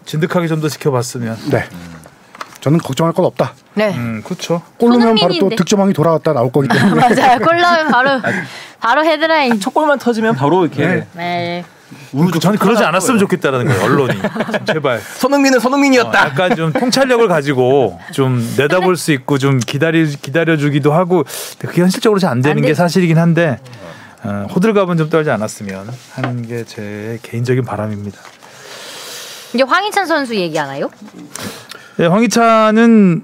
진득하게 좀 더 지켜봤으면. 네. 저는 걱정할 건 없다. 네. 그렇죠. 골 넣으면 바로 또 득점왕이 돌아왔다 나올 거기 때문에. 맞아요. 골 넣으면 바로 헤드라인. 첫 골만 터지면 바로 이렇게. 네. 저는 그러지 않았으면 좋겠다는 거예요. 언론이 제발. 손흥민은 손흥민이었다. 약간 좀 통찰력을 가지고 좀 내다볼 수 있고 좀 기다려주기도 하고 그게 현실적으로 잘 안 되는 게 사실이긴 한데 호들갑은 좀 떨지 않았으면 하는 게 제 개인적인 바람입니다. 이제 황희찬 선수 얘기하나요? 네, 황희찬은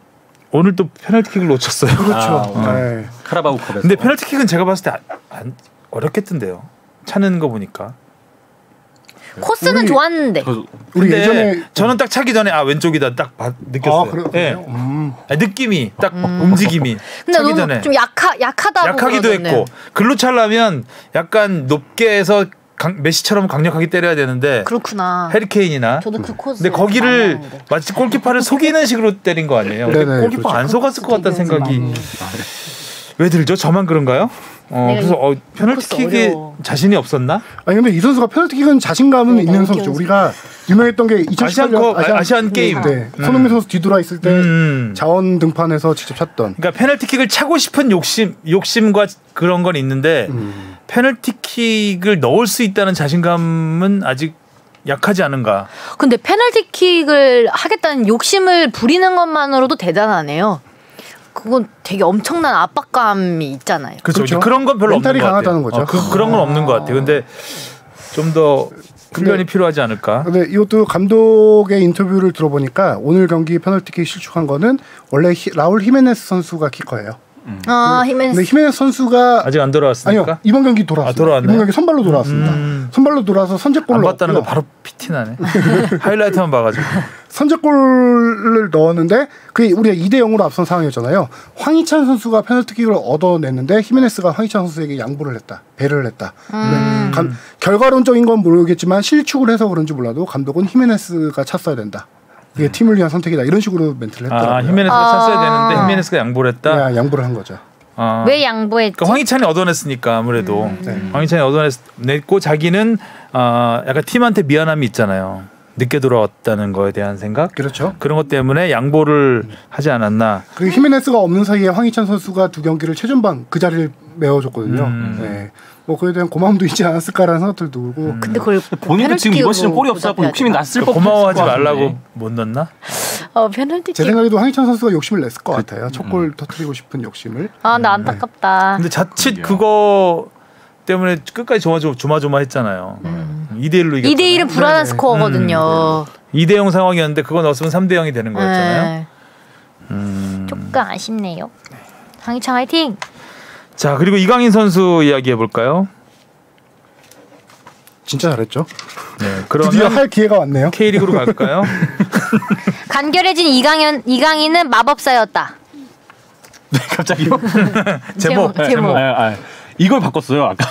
오늘 또 페널티킥을 놓쳤어요. 그렇죠. 네. 카라바오컵에서. 근데 페널티킥은 제가 봤을 때 어렵겠던데요. 차는 거 보니까. 코스는 좋았는데. 우리 예전에 저는 딱 차기 전에 왼쪽이다 딱 느꼈어요. 그래요? 네. 느낌이 딱 움직임이. 근데 차기 너무 전에 좀 약하다고 약하기도 그러던데. 했고 글로 차려면 약간 높게 해서 메시처럼 강력하게 때려야 되는데 그렇구나. 해리케인이나. 저도 그 코스. 근데 거기를 마치 골키퍼를 속이는 식으로 때린 거 아니에요? 근데 네네, 골키퍼 그렇죠. 안 속았을 것 같다는 생각이 왜 들죠? 저만 그런가요? 그래서 페널티킥에 자신이 없었나? 아니 근데 이 선수가 페널티킥은 자신감은 있는 선수죠. 우리가 유명했던 게 2018년 아시안 게임 때 손흥민 선수 뒤돌아 있을 때 자원 등판에서 직접 찼던. 그러니까 페널티킥을 차고 싶은 욕심과 그런 건 있는데 페널티킥을 넣을 수 있다는 자신감은 아직 약하지 않은가. 근데 페널티킥을 하겠다는 욕심을 부리는 것만으로도 대단하네요. 그건 되게 엄청난 압박감이 있잖아요. 그렇죠. 그런 건 별로 없는 것 강하다는 같아요. 거죠. 그런 건 없는 것 같아요. 근데 좀 더 훈련이 필요하지 않을까. 근데 이것도 감독의 인터뷰를 들어보니까 오늘 경기 페널티킥 실축한 거는 원래 라울 히메네스 선수가 키커예요. 히메네스. 근데 히메네스 선수가 아직 안 돌아왔으니까. 아니요, 이번 경기 돌아왔습니다. 이번 경기 선발로 돌아왔습니다. 선발로 돌아와서 선제골을 안 봤다는 거 바로 PT 나네. 하이라이트만 봐가지고. 선제골을 넣었는데 그게 우리가 2대0으로 앞선 상황이었잖아요. 황희찬 선수가 페널티킥을 얻어냈는데 히메네스가 황희찬 선수에게 양보를 했다. 배려를 했다. 결과론적인 건 모르겠지만 실축을 해서 그런지 몰라도 감독은 히메네스가 찼어야 된다. 이게 팀을 위한 선택이다. 이런 식으로 멘트를 했더라고요. 히메네스가 찼어야 되는데 히메네스가 양보를 했다. 네, 양보를 한 거죠. 왜 양보했지? 그러니까 황희찬이 얻어냈으니까 아무래도 황희찬이 얻어냈고 자기는 약간 팀한테 미안함이 있잖아요. 늦게 돌아왔다는 거에 대한 생각. 그렇죠. 그런 것 때문에 양보를 하지 않았나. 그 히메네스가 없는 사이에 황희찬 선수가 2경기를 최전방 그 자리를 메워줬거든요. 네. 뭐 그에 대한 고마움도 있지 않았을까라는 생각도 들고. 근데 그걸 본인도 지금 이번 시즌 골이 없어서 욕심이 났을 법. 고마워하지 말라고 못 넣나? 페널티킥. 제 생각에도 황희찬 선수가 욕심을 냈을 것 같아요. 첫 골 터뜨리고 싶은 욕심을. 나 안타깝다. 근데 자칫 그거 때문에 끝까지 조마조마했잖아요. 2대1로 이겼잖아요. 2대1은 불안한 스코어거든요. 2대0 상황이었는데 그거 넣었으면 3대0이 되는 거였잖아요. 조금 아쉽네요. 황희찬 화이팅. 자, 그리고 이강인 선수 이야기해 볼까요? 진짜 잘했죠. 네, 드디어 그러면 할 기회가 왔네요. K리그로 갈까요? 간결해진 이강인은 마법사였다. 네, 갑자기요? 제목. 이걸 바꿨어요 아까.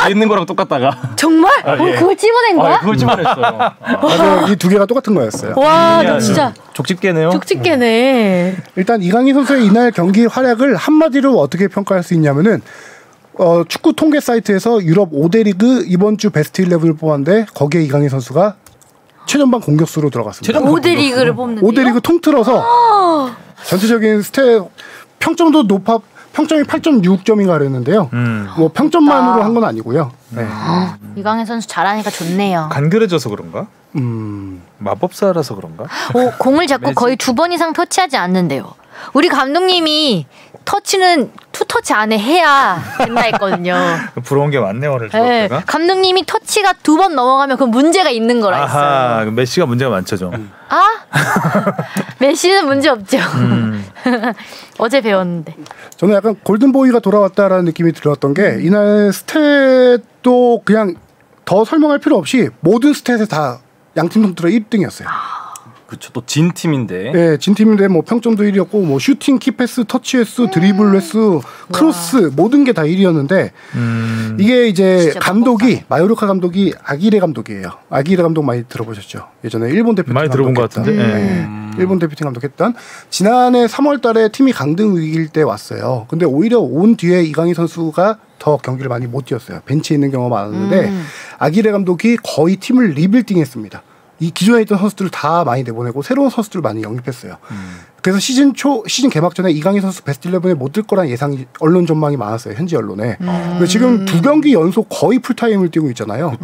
위에 있는 거랑 똑같다가. 정말? 그걸 찝어낸 거야? 그걸 찝어냈어요. 이 두 개가 똑같은 거였어요. 와, 너 진짜 족집게네요. 족집게네. 일단 이강인 선수의 이날 경기 활약을 한마디로 어떻게 평가할 수 있냐면은 축구 통계 사이트에서 유럽 5대 리그 이번 주 베스트 11을 뽑았는데 거기에 이강인 선수가 최전방 공격수로 들어갔습니다. 5대 리그를 뽑는데요? 5대 리그 통틀어서 전체적인 평점도 높아 평점이 8.6점인가 그랬는데요. 뭐 평점만으로 한 건 아니고요. 네. 이강인 선수 잘하니까 좋네요. 간결해져서 그런가? 마법사라서 그런가? 공을 잡고 거의 2번 이상 터치하지 않는데요. 우리 감독님이 터치는 투터치 안에 해야 된다 했거든요. 부러운 게 많네요, 오늘 네, 감독님이 터치가 2번 넘어가면 그 문제가 있는 거라 했어요. 메시가 문제가 많죠, 좀. 메시는 문제 없죠. 어제 배웠는데. 저는 약간 골든보이가 돌아왔다라는 느낌이 들었던 게 이날 스탯도 그냥 더 설명할 필요 없이 모든 스탯에 다 양팀 통틀어 1등이었어요. 그렇죠. 또 진 팀인데. 네, 진 팀인데 뭐 평점도 1위였고 뭐 슈팅, 키패스, 터치 횟수, 드리블 횟수, 크로스 모든 게 다 1위였는데 이게 이제 감독이 마요르카 감독이 아기레 감독이에요. 아기레 감독 많이 들어보셨죠? 예전에 일본 대표팀 많이 들어본 것 같은데. 네. 일본 대표팀 감독했던 지난해 3월달에 팀이 강등 위기일 때 왔어요. 근데 오히려 온 뒤에 이강인 선수가 더 경기를 많이 못 뛰었어요. 벤치에 있는 경우가 많았는데 아기레 감독이 거의 팀을 리빌딩했습니다. 이 기존에 있던 선수들을 다 많이 내보내고 새로운 선수들을 많이 영입했어요. 그래서 시즌 개막 전에 이강인 선수 베스트 11에 못 들 거란 예상이 언론 전망이 많았어요. 현지 언론에. 지금 2경기 연속 거의 풀타임을 뛰고 있잖아요.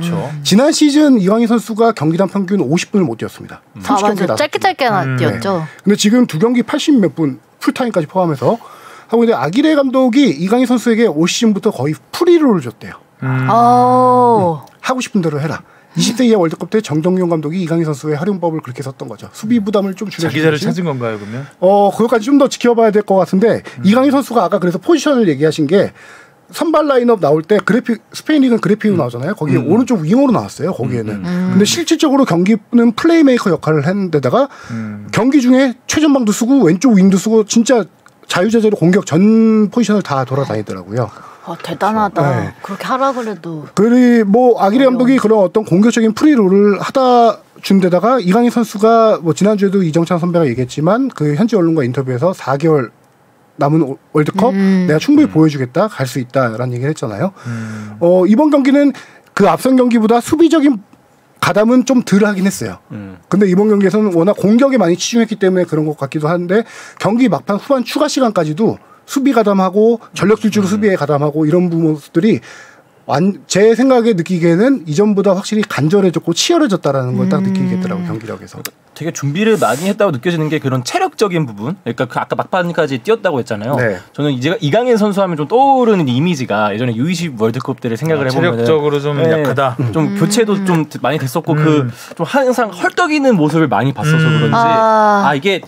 지난 시즌 이강인 선수가 경기당 평균 50분을 못 뛰었습니다. 30경기 짧게 뛰었죠. 근데 지금 2경기 80 몇 분 풀타임까지 포함해서 하고 있는데 아기레 감독이 이강인 선수에게 올 시즌부터 거의 프리롤을 줬대요. 하고 싶은 대로 해라. 20세 이하 월드컵 때 정동용 감독이 이강인 선수의 활용법을 그렇게 썼던 거죠. 수비 부담을 좀 줄여주는 자기 자리를 찾은 건가요, 그러면? 그것까지 좀 더 지켜봐야 될 것 같은데 이강인 선수가 아까 그래서 포지션을 얘기하신 게 선발 라인업 나올 때 스페인 리그는 그래픽으로 나오잖아요. 거기 오른쪽 윙어로 나왔어요. 거기에는. 근데 실질적으로 경기는 플레이메이커 역할을 했는데다가 경기 중에 최전방도 쓰고 왼쪽 윙도 쓰고 진짜 자유자재로 공격 전 포지션을 다 돌아다니더라고요. 대단하다. 네. 그렇게 하라 그래도. 뭐 아기레 감독이 그런 어떤 공격적인 프리롤을 하다 준 데다가 이강인 선수가 뭐 지난주에도 이정찬 선배가 얘기했지만 그 현지 언론과 인터뷰에서 4개월 남은 월드컵 내가 충분히 보여주겠다, 갈 수 있다라는 얘기를 했잖아요. 이번 경기는 그 앞선 경기보다 수비적인 가담은 좀 덜 하긴 했어요. 근데 이번 경기에서는 워낙 공격에 많이 치중했기 때문에 그런 것 같기도 한데 경기 막판 후반 추가 시간까지도 수비 가담하고 전력 질주로 수비에 가담하고 이런 부분들이 제 생각에 느끼기에는 이전보다 확실히 간절해졌고 치열해졌다라는 걸 딱 느끼겠더라고요. 경기력에서. 되게 준비를 많이 했다고 느껴지는 게 그런 체력적인 부분. 그러니까 그 아까 막판까지 뛰었다고 했잖아요. 네. 저는 이제 이강인 선수 하면 좀 떠오르는 이미지가 예전에 U20 월드컵 때를 생각을 해보면 체력적으로 좀 약하다. 좀 교체도 좀 많이 됐었고 그 좀 항상 헐떡이는 모습을 많이 봤어서 그런지 이게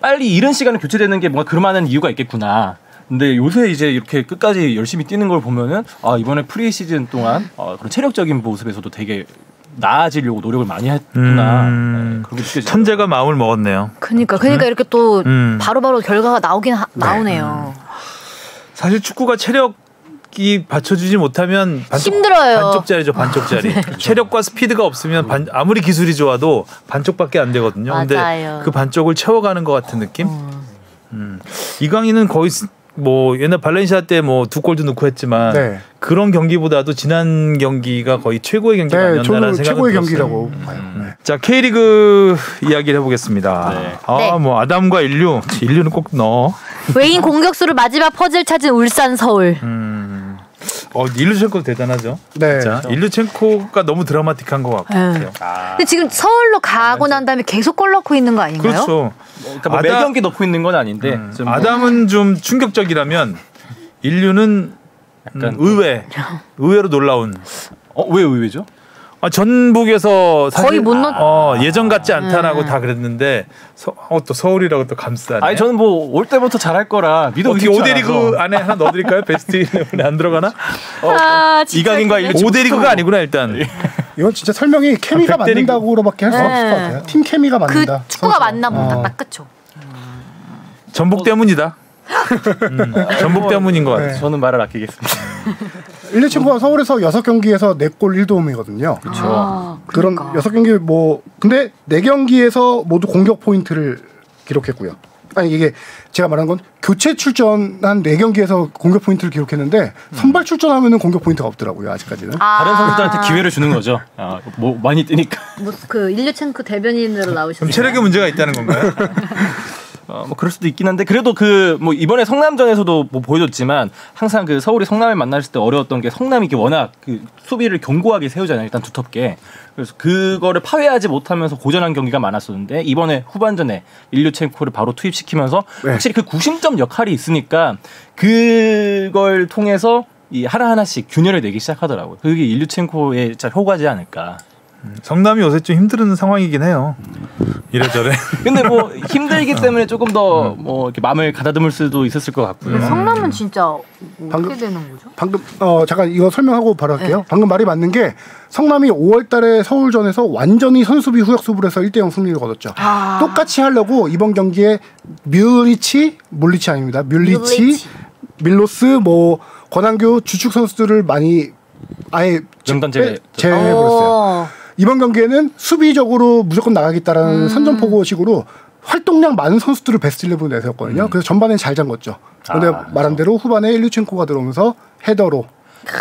빨리 이른 시간에 교체되는 게 뭔가 그만한 이유가 있겠구나. 근데 요새 이제 이렇게 끝까지 열심히 뛰는 걸 보면은 이번에 프리시즌 동안 그런 체력적인 모습에서도 되게 나아지려고 노력을 많이 했구나. 그렇게 느껴지죠. 천재가 마음을 먹었네요. 그러니까 이렇게 또 바로바로 결과가 나오네요. 사실 축구가 체력이 받쳐주지 못하면 힘들어요. 반쪽짜리죠, 반쪽짜리. 체력과 스피드가 없으면 아무리 기술이 좋아도 반쪽밖에 안 되거든요. 근데 그 반쪽을 채워가는 것 같은 느낌. 이강인은 거의 뭐 옛날 발렌시아 때 뭐 2골도 넣고 했지만 그런 경기보다도 지난 경기가 거의 최고의 경기가 아니었나라는 생각이 최고의 들었어요. 경기라고 봐요. 자, K리그 이야기를 해보겠습니다. 뭐 아담과 인류는 꼭 넣어. 외인 공격수를 마지막 퍼즐 찾은 울산 서울. 일루첸코도 대단하죠. 네. 진짜. 일루첸코가 너무 드라마틱한 것 같아요. 근데 지금 서울로 가고 난 다음에 계속 골 넣고 있는 거 아닌가요? 그렇죠. 그러니까 매 경기 넣고 있는 건 아닌데 좀 아담은 좀 충격적이라면 인류는 약간 의외로 놀라운. 왜 의외죠? 전북에서 사실 거의 못 넣. 예전 같지 않다라고 다 그랬는데 또 서울이라고 또 감싸네. 아니 저는 뭐 올 때부터 잘할 거라 믿어. 어떻게 5대 리그 안에 하나 넣어드릴까요? 베스트 11에 안 들어가나? 이강인과 5대 리그가 아니구나 일단. 이건 진짜 설명이 케미가 맞는다고로밖에 할 수 없을 것 같아요. 팀 케미가 맞는다. 그 축구가 맞나 보다. 딱 그쵸. 전북 때문이다. 전북 때문인 것 같아요. 저는 말을 아끼겠습니다. 일루첸코가 서울에서 6경기에서 4골 1도움이거든요. 그렇죠. 그럼 6경기 근데 4경기에서 모두 공격 포인트를 기록했고요. 아니 이게 제가 말한 건 교체 출전한 4경기에서 공격 포인트를 기록했는데 선발 출전하면은 공격 포인트가 없더라고요. 아직까지는. 다른 선수들한테 기회를 주는 거죠. 뭐 많이 뛰니까. 그 일류첸코 대변인으로 나오셨어요. 그럼 체력에 문제가 있다는 건가요? 뭐 그럴 수도 있긴 한데 그래도 뭐 이번에 성남전에서도 뭐 보여줬지만 항상 그 서울이 성남을 만났을 때 어려웠던 게 성남이 이게 워낙 그 수비를 견고하게 세우잖아요. 일단 두텁게. 그래서 그거를 파괴하지 못하면서 고전한 경기가 많았었는데 이번에 후반전에 일류첸코를 바로 투입시키면서 확실히 그 구심점 역할이 있으니까 그걸 통해서 이 하나하나씩 균열을 내기 시작하더라고요. 그게 일류첸코의 진짜 효과지 않을까. 성남이 요새 좀 힘든 상황이긴 해요. 이래저래. 근데 뭐 힘들기 때문에 조금 더 뭐 이렇게 마음을 가다듬을 수도 있었을 것 같고요. 성남은 진짜 어떻게 되는 거죠? 방금 잠깐 이거 설명하고 바로 할게요. 네. 방금 말이 맞는 게 성남이 5월달에 서울전에서 완전히 선수비 후역수비를 해서 1대0 승리를 거뒀죠. 똑같이 하려고 이번 경기에 뮬리치 아닙니다. 밀로스 뭐 권한규 주축 선수들을 많이 아예 명단 제외해버렸어요. 이번 경기에는 수비적으로 무조건 나가겠다라는 선전포고식으로 활동량 많은 선수들을 베스트 11으로 내세웠거든요. 그래서 전반에 잘 잠궜죠. 그런데 말한 대로 후반에 일류첸코가 들어오면서 헤더로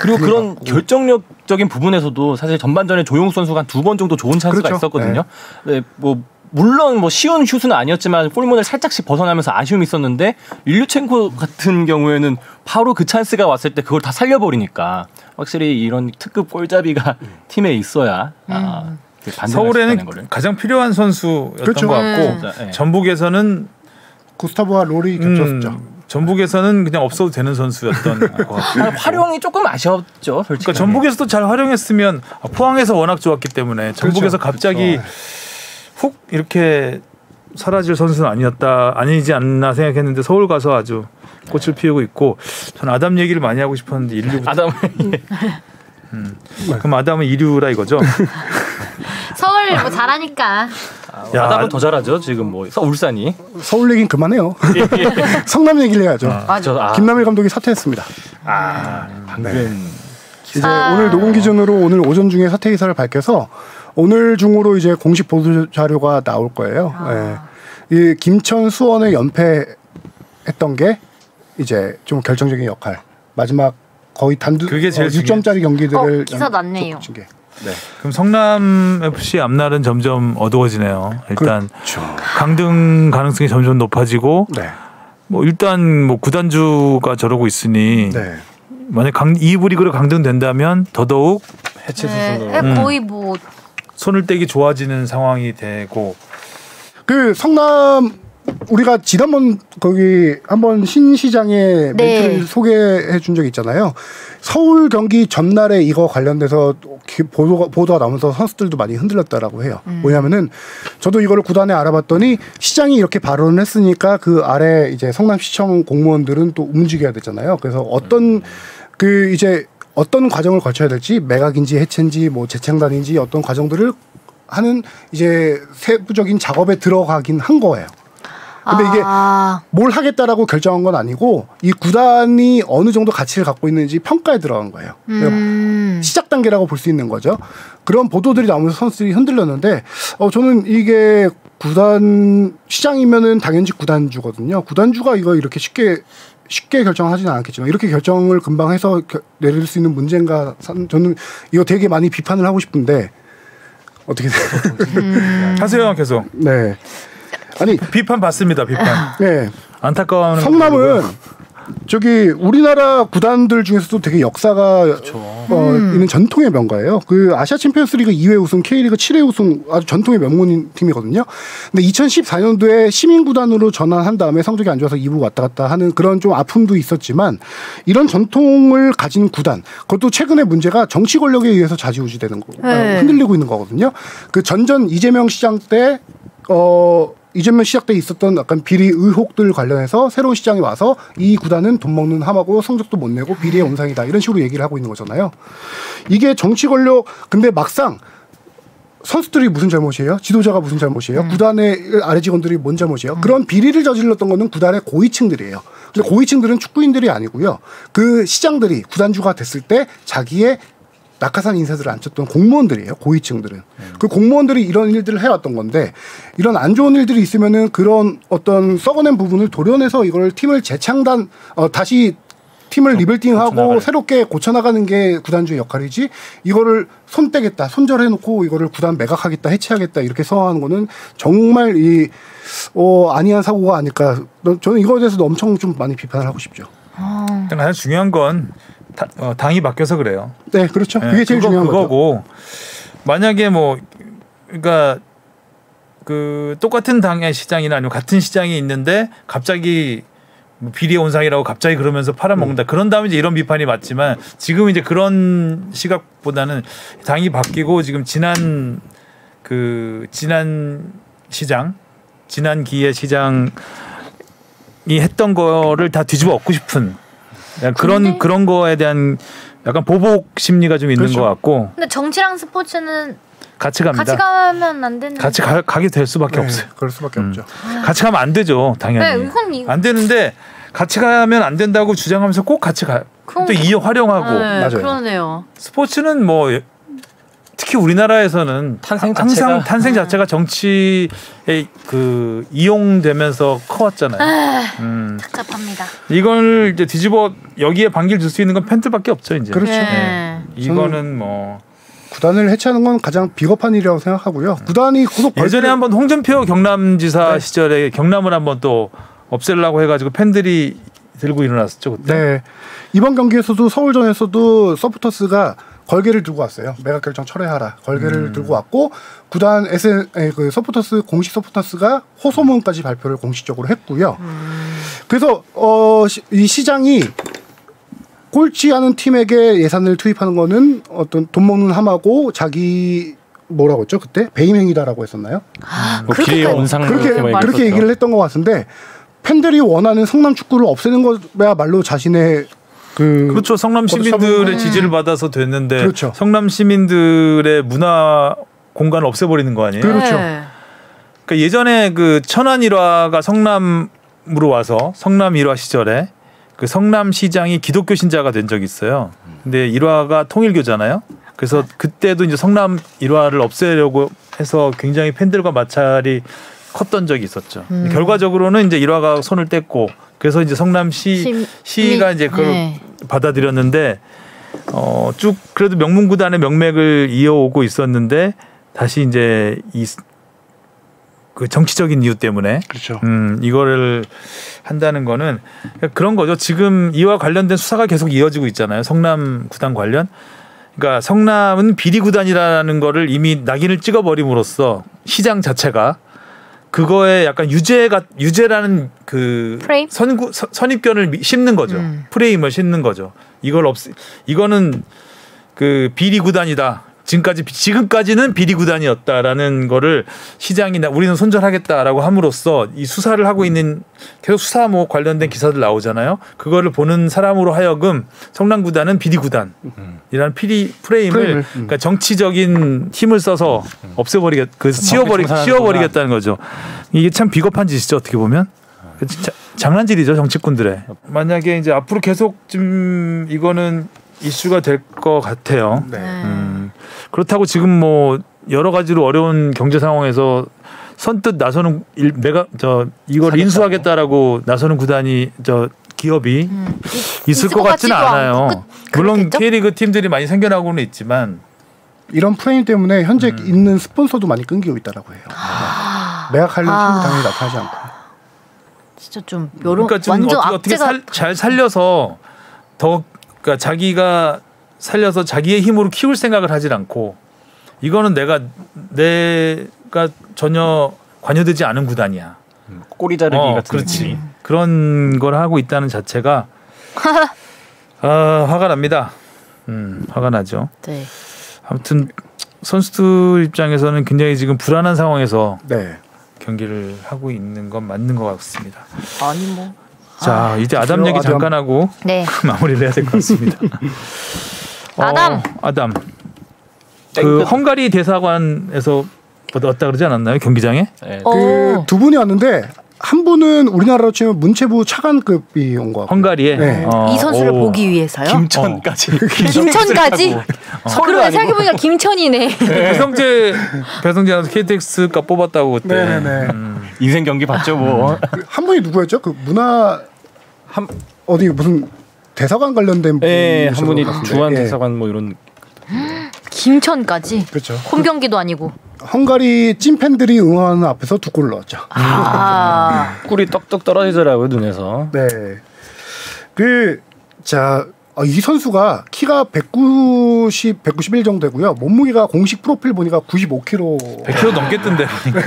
그리고 그런 결정력적인 부분에서도 사실 전반전에 조용수 선수가 한 2번 정도 좋은 찬스가 있었거든요. 네, 뭐 물론 뭐 쉬운 슛은 아니었지만 골문을 살짝씩 벗어나면서 아쉬움이 있었는데 일류첸코 같은 경우에는 바로 그 찬스가 왔을 때 그걸 다 살려버리니까 확실히 이런 특급 골잡이가 팀에 있어야 서울에는 가장 필요한 선수였던 것 같고 전북에서는 구스타보와 롤이 겹쳤죠. 전북에서는 그냥 없어도 되는 선수였던 것 같고 활용이 조금 아쉬웠죠. 솔직히. 그러니까 전북에서도 잘 활용했으면 포항에서 워낙 좋았기 때문에 전북에서 갑자기 훅 이렇게 사라질 선수는 아니지 않나 생각했는데 서울 가서 아주 꽃을 피우고 있고 저는 아담 얘기를 많이 하고 싶었는데 인류부터 아담 그럼 아담은 이류라 이거죠? 서울 뭐 잘하니까 아담은 더 잘하죠. 지금 뭐 울산이 서울 얘기는 그만해요. 성남 얘기를 해야죠. 김남일 감독이 사퇴했습니다. 방금 이제 오늘 녹음 기준으로 오늘 오전 중에 사퇴 기사를 밝혀서 오늘 중으로 이제 공식 보도 자료가 나올 거예요. 이 김천 수원을 연패했던 게 이제 좀 결정적인 역할. 마지막 거의 단두 6점짜리 경기들을 기사 났네요. 네. 그럼 성남 FC 앞날은 점점 어두워지네요. 일단 강등 가능성이 점점 높아지고 뭐 일단 뭐 구단주가 저러고 있으니 만약 2부 리그로 강등된다면 더더욱 해체 수순으로 거의 뭐 손을 떼기 좋아지는 상황이 되고 그 성남 우리가 지난번 거기 한번 신시장의 멘트를 소개해 준 적이 있잖아요. 서울 경기 전날에 이거 관련돼서 보도가 나오면서 선수들도 많이 흔들렸다라고 해요. 뭐냐면은 저도 이거를 구단에 알아봤더니 시장이 이렇게 발언을 했으니까 그 아래 이제 성남시청 공무원들은 또 움직여야 되잖아요. 그래서 어떤 과정을 거쳐야 될지 매각인지 해체인지 뭐 재창단인지 어떤 과정들을 하는 이제 세부적인 작업에 들어가긴 한 거예요. 근데 이게 뭘 하겠다라고 결정한 건 아니고 이 구단이 어느 정도 가치를 갖고 있는지 평가에 들어간 거예요. 시작 단계라고 볼 수 있는 거죠. 그런 보도들이 나오면서 선수들이 흔들렸는데 저는 이게 구단 시장이면은 당연히 구단주거든요. 구단주가 이거 이렇게 쉽게 결정하지는 않겠지만 이렇게 결정을 금방 해서 내릴 수 있는 문제인가 저는 이거 되게 많이 비판을 하고 싶은데 어떻게 하세요 계속. 네. 아니 비판 받습니다. 비판. 네. 안타까운 성남은 저기 우리나라 구단들 중에서도 되게 역사가 있는 전통의 명가예요. 그 아시아 챔피언스리그 2회 우승, K리그 7회 우승 아주 전통의 명문인 팀이거든요. 근데 2014년도에 시민 구단으로 전환한 다음에 성적이 안 좋아서 2부 왔다 갔다 하는 그런 좀 아픔도 있었지만 이런 전통을 가진 구단, 그것도 최근에 문제가 정치 권력에 의해서 좌지우지되는 거, 흔들리고 있는 거거든요. 그 전전 이재명 시장 때 이재명 시작 때 있었던 약간 비리 의혹들 관련해서 새로운 시장이 와서 이 구단은 돈 먹는 함하고 성적도 못 내고 비리의 온상이다 이런 식으로 얘기를 하고 있는 거잖아요. 이게 정치 권력 근데 막상 선수들이 무슨 잘못이에요? 지도자가 무슨 잘못이에요? 구단의 아래 직원들이 뭔 잘못이에요? 그런 비리를 저질렀던 거는 구단의 고위층들이에요. 근데 고위층들은 축구인들이 아니고요. 그 시장들이 구단주가 됐을 때 자기의 낙하산 인사들을 앉혔던 공무원들이에요. 고위층들은. 그 공무원들이 이런 일들을 해왔던 건데 이런 안 좋은 일들이 있으면은 그런 어떤 썩어낸 부분을 도려내서 이걸 팀을 재창단 다시 팀을 리빌딩하고 새롭게 고쳐나가는 게 구단주의 역할이지 이거를 손 떼겠다, 손절해놓고 이거를 구단 매각하겠다, 해체하겠다 이렇게 성화하는 거는 정말 아니한 사고가 아닐까. 저는 이거에 대해서도 엄청 좀 많이 비판을 하고 싶죠. 가장 중요한 건 당이 바뀌어서 그래요. 네, 그렇죠. 그게 제일 중요한 거고. 만약에 그러니까 그 똑같은 당의 시장이나 아니면 같은 시장이 있는데 갑자기 비리 온상이라고 갑자기 그러면서 팔아먹는다. 그런 다음에 이제 이런 비판이 맞지만 지금 이제 그런 시각보다는 당이 바뀌고 지금 지난 시장, 지난 기회 시장이 했던 거를 다 뒤집어 엎고 싶은. 그런 거에 대한 약간 보복 심리가 좀 있는 것 같고. 근데 정치랑 스포츠는 같이 갑니다. 같이 가면 안 되는. 같이 가게 될 수밖에 없어요. 그럴 수밖에 없죠. 같이 가면 안 되죠, 당연히. 네, 안 되는데 같이 가면 안 된다고 주장하면서 꼭 같이 가요. 또 활용하고. 네, 맞아요. 그러네요. 스포츠는 특히 우리나라에서는 탄생 자체가 정치에 이용되면서 커왔잖아요. 복잡합니다. 이걸 이제 뒤집어 여기에 반기를 줄 수 있는 건 팬들밖에 없죠, 이제. 그렇죠. 네. 이거는 구단을 해체하는 건 가장 비겁한 일이라고 생각하고요. 구단이 예전에 한번 홍준표 경남지사 시절에 경남을 한번 또 없애려고 해가지고 팬들이 들고 일어났었죠, 그때. 네. 이번 경기에서도 서울전에서도 서포터스가 걸개를 들고 왔어요. 매각 결정 철회하라. 걸개를 들고 왔고 구단 서포터스 공식 서포터스가 호소문까지 발표를 공식적으로 했고요. 그래서 이 시장이 꼴찌 하는 팀에게 예산을 투입하는 거는 어떤 돈 먹는 함하고 자기 뭐라고 했죠? 그때 배임 행위다라고 했었나요? 비리 온상 그렇게 얘기를 했던 것 같은데 팬들이 원하는 성남 축구를 없애는 거야말로 자신의 그렇죠. 성남 시민들의 지지를 받아서 됐는데 그렇죠. 성남 시민들의 문화 공간을 없애버리는 거 아니에요? 그렇죠. 그러니까 예전에 그 천안 일화가 성남으로 와서 성남 일화 시절에 그 성남시장이 기독교 신자가 된 적이 있어요. 근데 일화가 통일교잖아요. 그래서 그때도 이제 성남 일화를 없애려고 해서 굉장히 팬들과 마찰이 컸던 적이 있었죠. 결과적으로는 이제 일화가 손을 뗐고 그래서 이제 성남시가 이제 그걸 받아들였는데 쭉 그래도 명문구단의 명맥을 이어오고 있었는데 다시 이제 그 정치적인 이유 때문에 그렇죠. 이거를 한다는 거는 그런 거죠. 지금 이와 관련된 수사가 계속 이어지고 있잖아요. 성남 구단 관련. 그러니까 성남은 비리 구단이라는 거를 이미 낙인을 찍어버림으로써 시장 자체가 그거에 약간 유죄라는 그 선입견을 심는 거죠. 프레임을 심는 거죠. 이거는 그 비리 구단이다. 지금까지는 비리 구단이었다라는 거를 시장이 우리는 손절하겠다라고 함으로써 이 수사를 하고 있는 계속 수사 관련된 기사들 나오잖아요. 그거를 보는 사람으로 하여금 성남 구단은 비리 구단이라는 프레임을 그러니까 정치적인 힘을 써서 치워버리겠다는 거죠. 이게 참 비겁한 짓이죠. 어떻게 보면 장난질이죠 정치꾼들의. 만약에 이제 앞으로 계속 좀 이거는 이슈가 될 것 같아요. 네. 그렇다고 지금 여러 가지로 어려운 경제 상황에서 선뜻 나서는 이걸 인수하겠다라고 나서는 구단이 기업이 있을 것 같지는 않아요. 물론 K리그 팀들이 많이 생겨나고는 있지만 이런 프레임 때문에 현재 있는 스폰서도 많이 끊기고 있다라고 해요. 매각하려는 팀이 당연히 나타나지 않고. 진짜 좀 여러 그러니까 좀 완전 어떻게 악재가 잘 살려서 더 그러니까 자기가 살려서 자기의 힘으로 키울 생각을 하질 않고 이거는 내가 전혀 관여되지 않은 구단이야. 꼬리 자르기 같은 그렇지. 느낌이. 그런 걸 하고 있다는 자체가 화가 납니다. 화가 나죠. 네. 아무튼 선수들 입장에서는 굉장히 지금 불안한 상황에서 네. 경기를 하고 있는 건 맞는 것 같습니다. 아니 뭐. 자 이제 아담 얘기 잠깐 하고 네. 마무리를 해야 될 것 같습니다. 아담. 그 헝가리 대사관에서 왔다 그러지 않았나요? 경기장에? 네. 그 두 분이 왔는데 한 분은 우리나라로 치면 문체부 차관급이 온 거 같고. 헝가리에 네. 이 선수를 보기 위해서요? 김천까지. 김천까지? 그러면 생각해보니까 김천이네. 배성재 선수 KTX가 뽑았다고 그때. 네네. 인생 경기 봤죠 뭐. 한 분이 누구였죠? 그 문화 어디 무슨 대사관 관련된 분. 네, 한 분이 같은데. 주한 예. 대사관 뭐 이런. 김천까지. 그렇죠. 홈 경기도 아니고. 헝가리 찐팬들이 응원하는 앞에서 2골을 넣었죠. 꿀이 떡떡 떨어지더라고요 눈에서. 네. 이 선수가 키가 191 정도 되고요. 몸무게가 공식 프로필 보니까 95kg. 100kg 넘겠던데.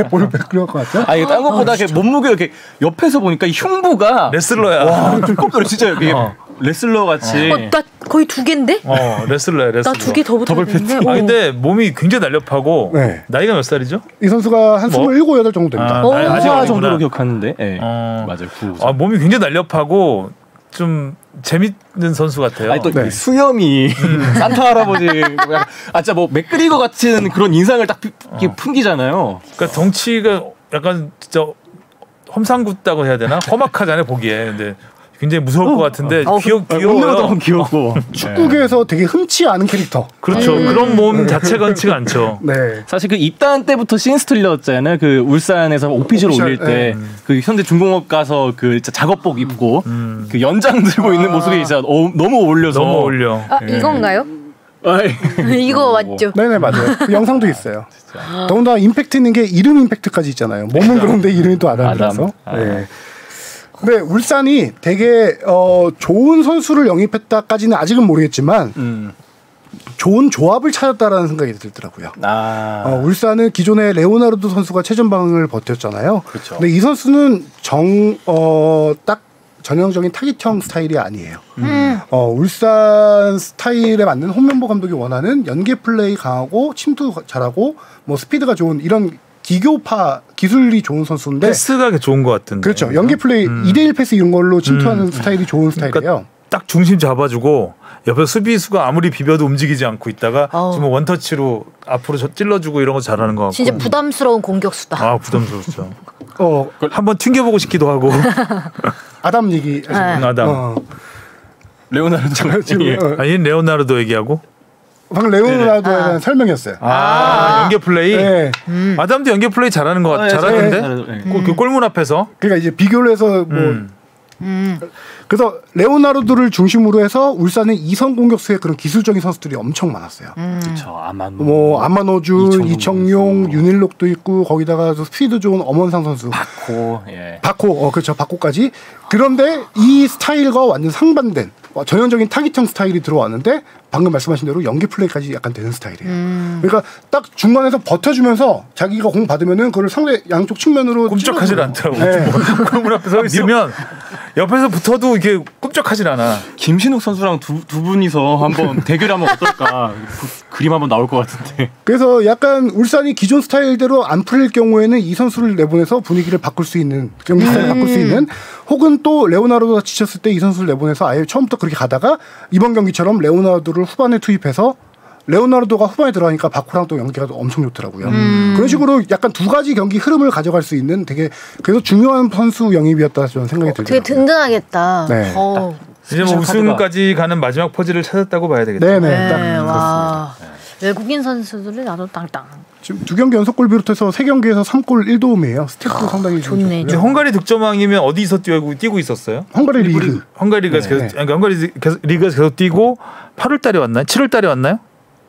볼 100kg 것 같죠? 아 이게 딴 것보다 몸무게 이렇게 옆에서 보니까 흉부가 레슬러야. 와, 깜짝이야 진짜 이게 레슬러 같이. 나 거의 2개인데? 레슬러야. 나 2개 더 붙었는데. 근데 몸이 굉장히 날렵하고 네. 나이가 몇 살이죠? 이 선수가 한 27, 8 정도 됩니다. 아직 화 어리구나. 정도로 기억하는데. 네. 맞아요. 9. 몸이 굉장히 날렵하고 좀 재밌는 선수 같아요. 아니 또 네. 수염이 산타 할아버지 진짜 뭐 맥그리거 같은 그런 인상을 딱 풍기잖아요. 그러니까 덩치가 약간 진짜 험상궂다고 해야 되나? 험악하잖아요 보기에. 근데 굉장히 무서울 것 같은데 귀여워요. 너무 귀엽고. 축구계에서 되게 흔치 않은 캐릭터. 그렇죠. 그런 몸 자체가 흔치가 않죠. 네. 사실 그 입단 때부터 신스 틀렸잖아요. 그 울산에서 오피셜 올릴 때 그 현대 중공업 가서 그 진짜 작업복 입고 그 연장 들고 있는 모습이 진짜 너무 어울려서. 너무 어울려. 이건가요? 이거 맞죠? 네네 맞아요. 그 영상도 있어요. 더군다나 임팩트 있는 게 이름 임팩트까지 있잖아요. 몸은 그런데 이름이 또 아담이라서. 네. 근데 울산이 되게 좋은 선수를 영입했다까지는 아직은 모르겠지만 좋은 조합을 찾았다라는 생각이 들더라고요. 울산은 기존에 레오나르도 선수가 최전방을 버텼잖아요. 그렇죠. 근데 이 선수는 딱 전형적인 타깃형 스타일이 아니에요. 울산 스타일에 맞는 홍명보 감독이 원하는 연계 플레이 강하고 침투 잘하고 뭐 스피드가 좋은 이런 기교파 기술이 좋은 선수인데 패스가 좋은 것 같은데. 그렇죠. 연계 플레이 2대1 패스 이런 걸로 침투하는 스타일이 좋은 스타일이에요. 그러니까 딱 중심 잡아주고 옆에 수비수가 아무리 비벼도 움직이지 않고 있다가 지금 원터치로 앞으로 찔러주고 이런 거 잘하는 것 같고. 진짜 부담스러운 공격수다. 부담스럽죠. 한번 튕겨보고 싶기도 하고. 아담 얘기. 아담. 레오나르도 지금 얘는 레오나르도 얘기하고. 방금 레오나르도에 대한 설명이었어요. 연계 플레이. 네. 아담도 연계 플레이 잘하는 것 같아. 잘하는데. 그 골문 앞에서. 그러니까 이제 비교를 해서 그래서 레오나르도를 중심으로 해서 울산은 이선 공격수의 그런 기술적인 선수들이 엄청 많았어요. 그렇죠. 아마노주, 이청용, 윤일록도 있고 거기다가 스피드 좋은 엄원상 선수, 바코, 그렇죠, 바코까지. 그런데 이 스타일과 완전 상반된 전형적인 타깃형 스타일이 들어왔는데 방금 말씀하신 대로 연계 플레이까지 약간 되는 스타일이에요. 그러니까 딱 중간에서 버텨주면서 자기가 공 받으면은 그걸 상대 양쪽 측면으로 꼼짝하질 않더라고. 골문 앞에 서 있으면 옆에서 붙어도 이게 꼼짝하질 않아. 김신욱 선수랑 두 분이서 한번 대결하면 어떨까? 그림 한번 나올 것 같은데. 그래서 약간 울산이 기존 스타일대로 안 풀릴 경우에는 이 선수를 내보내서 분위기를 바꿀 수 있는 경기 스타일을 바꿀 수 있는, 혹은 또 레오나르도가 지쳤을 때 이 선수를 내보내서 아예 처음부터 그렇게 가다가 이번 경기처럼 레오나르도를 후반에 투입해서 레오나르도가 후반에 들어가니까 바코랑 또 연계가 엄청 좋더라고요. 그런 식으로 약간 두 가지 경기 흐름을 가져갈 수 있는 되게 그래서 중요한 선수 영입이었다 저는 생각이 들더라고요. 되게 든든하겠다. 네. 이제 뭐 우승까지 가는 마지막 퍼즐을 찾았다고 봐야 되겠죠. 네네. 와. 외국인 선수들이 나도 땅땅. 지금 2경기 연속골 비롯해서 3경기에서 3골 1도움이에요. 스탯도 상당히 좋네. 근데 헝가리 득점왕이면 어디서 뛰고 있었어요? 헝가리 리그. 헝가리 리그에서 계속 뛰고 8월 달에 왔나요? 7월 달에 왔나요?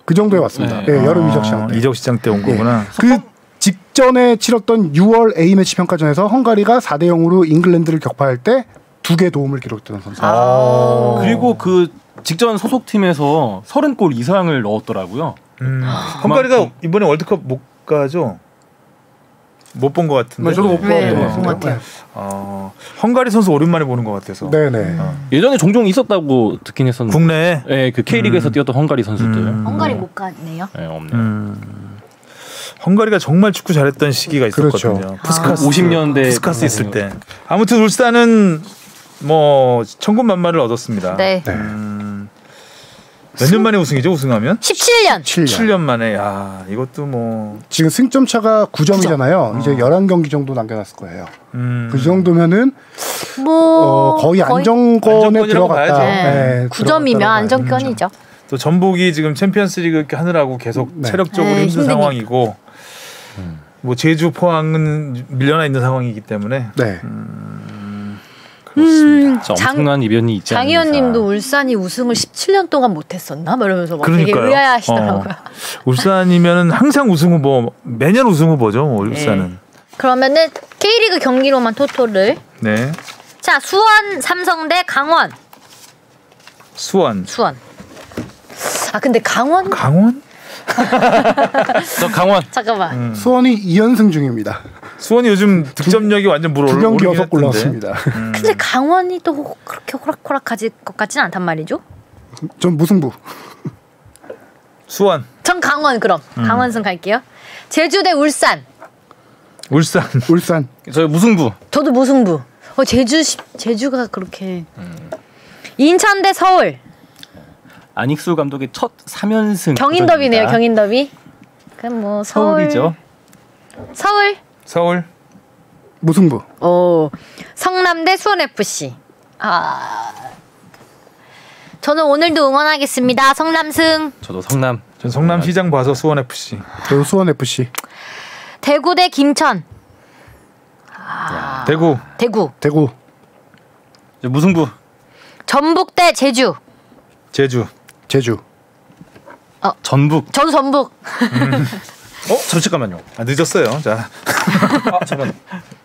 그 정도에 왔습니다. 네, 여름 이적 시장 때. 이적 시장 때 온 거구나. 그 직전에 치렀던 6월 A매치 평가전에서 헝가리가 4대 0으로 잉글랜드를 격파할 때 2개 도움을 기록했던 선수. 그리고 그 직전 소속팀에서 30골 이상을 넣었더라고요. 헝가리가 이번에 월드컵 못 가죠? 못 본 것 같은데. 저도 못 본 것 같아요. 헝가리 선수 오랜만에 보는 것 같아서. 네네. 예전에 종종 있었다고 듣긴 했었는데. 국내에? 네, 그 K리그에서 뛰었던 헝가리 선수들. 헝가리 못 갔네요. 네, 없네요. 헝가리가 정말 축구 잘했던 시기가 있었거든요. 그렇죠. 푸스카스 50년대 푸스카스 있을 때. 아무튼 울산은 뭐 천군만마를 얻었습니다. 네. 몇 년 만에 우승이죠? 우승하면? 17년. 7년 만에. 야, 이것도 뭐 지금 승점 차가 9점이잖아요. 이제 11경기 정도 남겨놨을 거예요. 그 정도면은 뭐 거의 안정권에 안정권이라고 들어갔다. 봐야죠. 네, 9점이면 들어갔다고 안정권이죠. 또 전북이 지금 챔피언스리그 이렇게 하느라고 계속 네. 체력적으로 네, 힘든 힘드니까. 상황이고 뭐 제주 포항은 밀려나 있는 상황이기 때문에 네. 그렇습니다. 진짜 엄청난 이변이 있지 않습니까? 장희원님도 울산이 우승을 17년 동안 못했었나? 막 이러면서 막 되게 그러니까요. 의아해하시더라고요. 울산이면은 항상 우승 후보, 매년 우승 후보죠. 울산은. 그러면은 K리그 경기로만 토토를. 네. 자, 수원 삼성대 강원. 수원. 아 근데 강원? 강원? 저 강원. 잠깐만. 수원이 2연승 중입니다. 수원이 요즘 득점력이 완전 물 2경기 오르긴 연속 했던데. 올라왔습니다. 근데 강원이 또 그렇게 호락호락하질 것 같지는 않단 말이죠. 전 무승부. 수원. 전 강원 그럼. 강원승 갈게요. 제주 대 울산. 울산. 울산. 저 무승부. 저도 무승부. 제주가 그렇게. 인천 대 서울. 안익수 감독의 첫 3연승. 경인더비네요. 경인더비. 그럼 뭐 서울이죠. 서울. 무승부. 성남 대 수원 FC. 저는 오늘도 응원하겠습니다. 성남승. 저도 성남. 전 성남시장 봐서 수원 FC. 저도 수원 FC. 대구 대 김천. 대구. 대구. 저 무승부. 전북 대 제주. 제주. 전북. 저도 전북. 잠깐만요. 늦었어요. 자. 잠깐.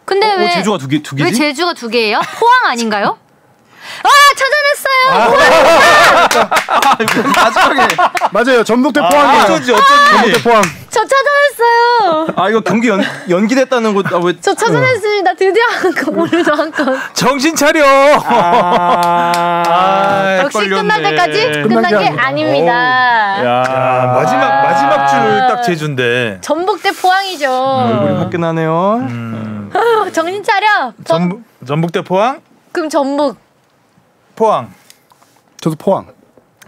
근데 왜 제주가 두 개지? 왜 제주가 2개예요? 포항 아닌가요? 찾아냈어요. 마지막에. 맞아요. 전북 대 포항이에요. 어쩐지. 전북 대 포항. 저 찾아냈어요. 이거 경기 연기됐다는 거 왜? 저 찾아냈습니다. 드디어 한 건, 오늘도 한 건. 정신 차려. 역시 끝날 때까지 끝난 게 아닙니다. 야, 마지막 줄 딱 제주인데. 전북 대 포항이죠. 얼굴이 화끈하네요. 정신 차려. 전북 대 포항? 그럼 전북. 포항. 저도 포항.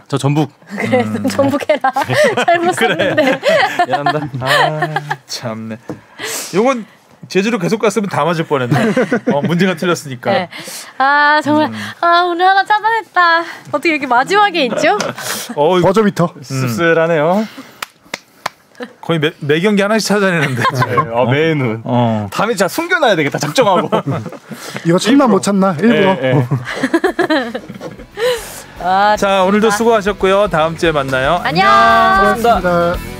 저 전북. 그래, 전북 해라. 잘못 썼는데. 미안하다. 참네. 요건 제주로 계속 갔으면 다 맞을 뻔했네. 문제가 틀렸으니까. 네. 정말 오늘 하나 찾아냈다. 어떻게 이렇게 마지막에 있죠? 버저비터. 씁쓸하네요. 거의 매 경기 하나씩 찾아내는데. 매눈. 다음에 진짜 숨겨놔야 되겠다. 작정하고. 이거 참나 못 참나 일부러. 자, 오늘도 수고하셨고요. 다음 주에 만나요. 안녕. 고맙습니다.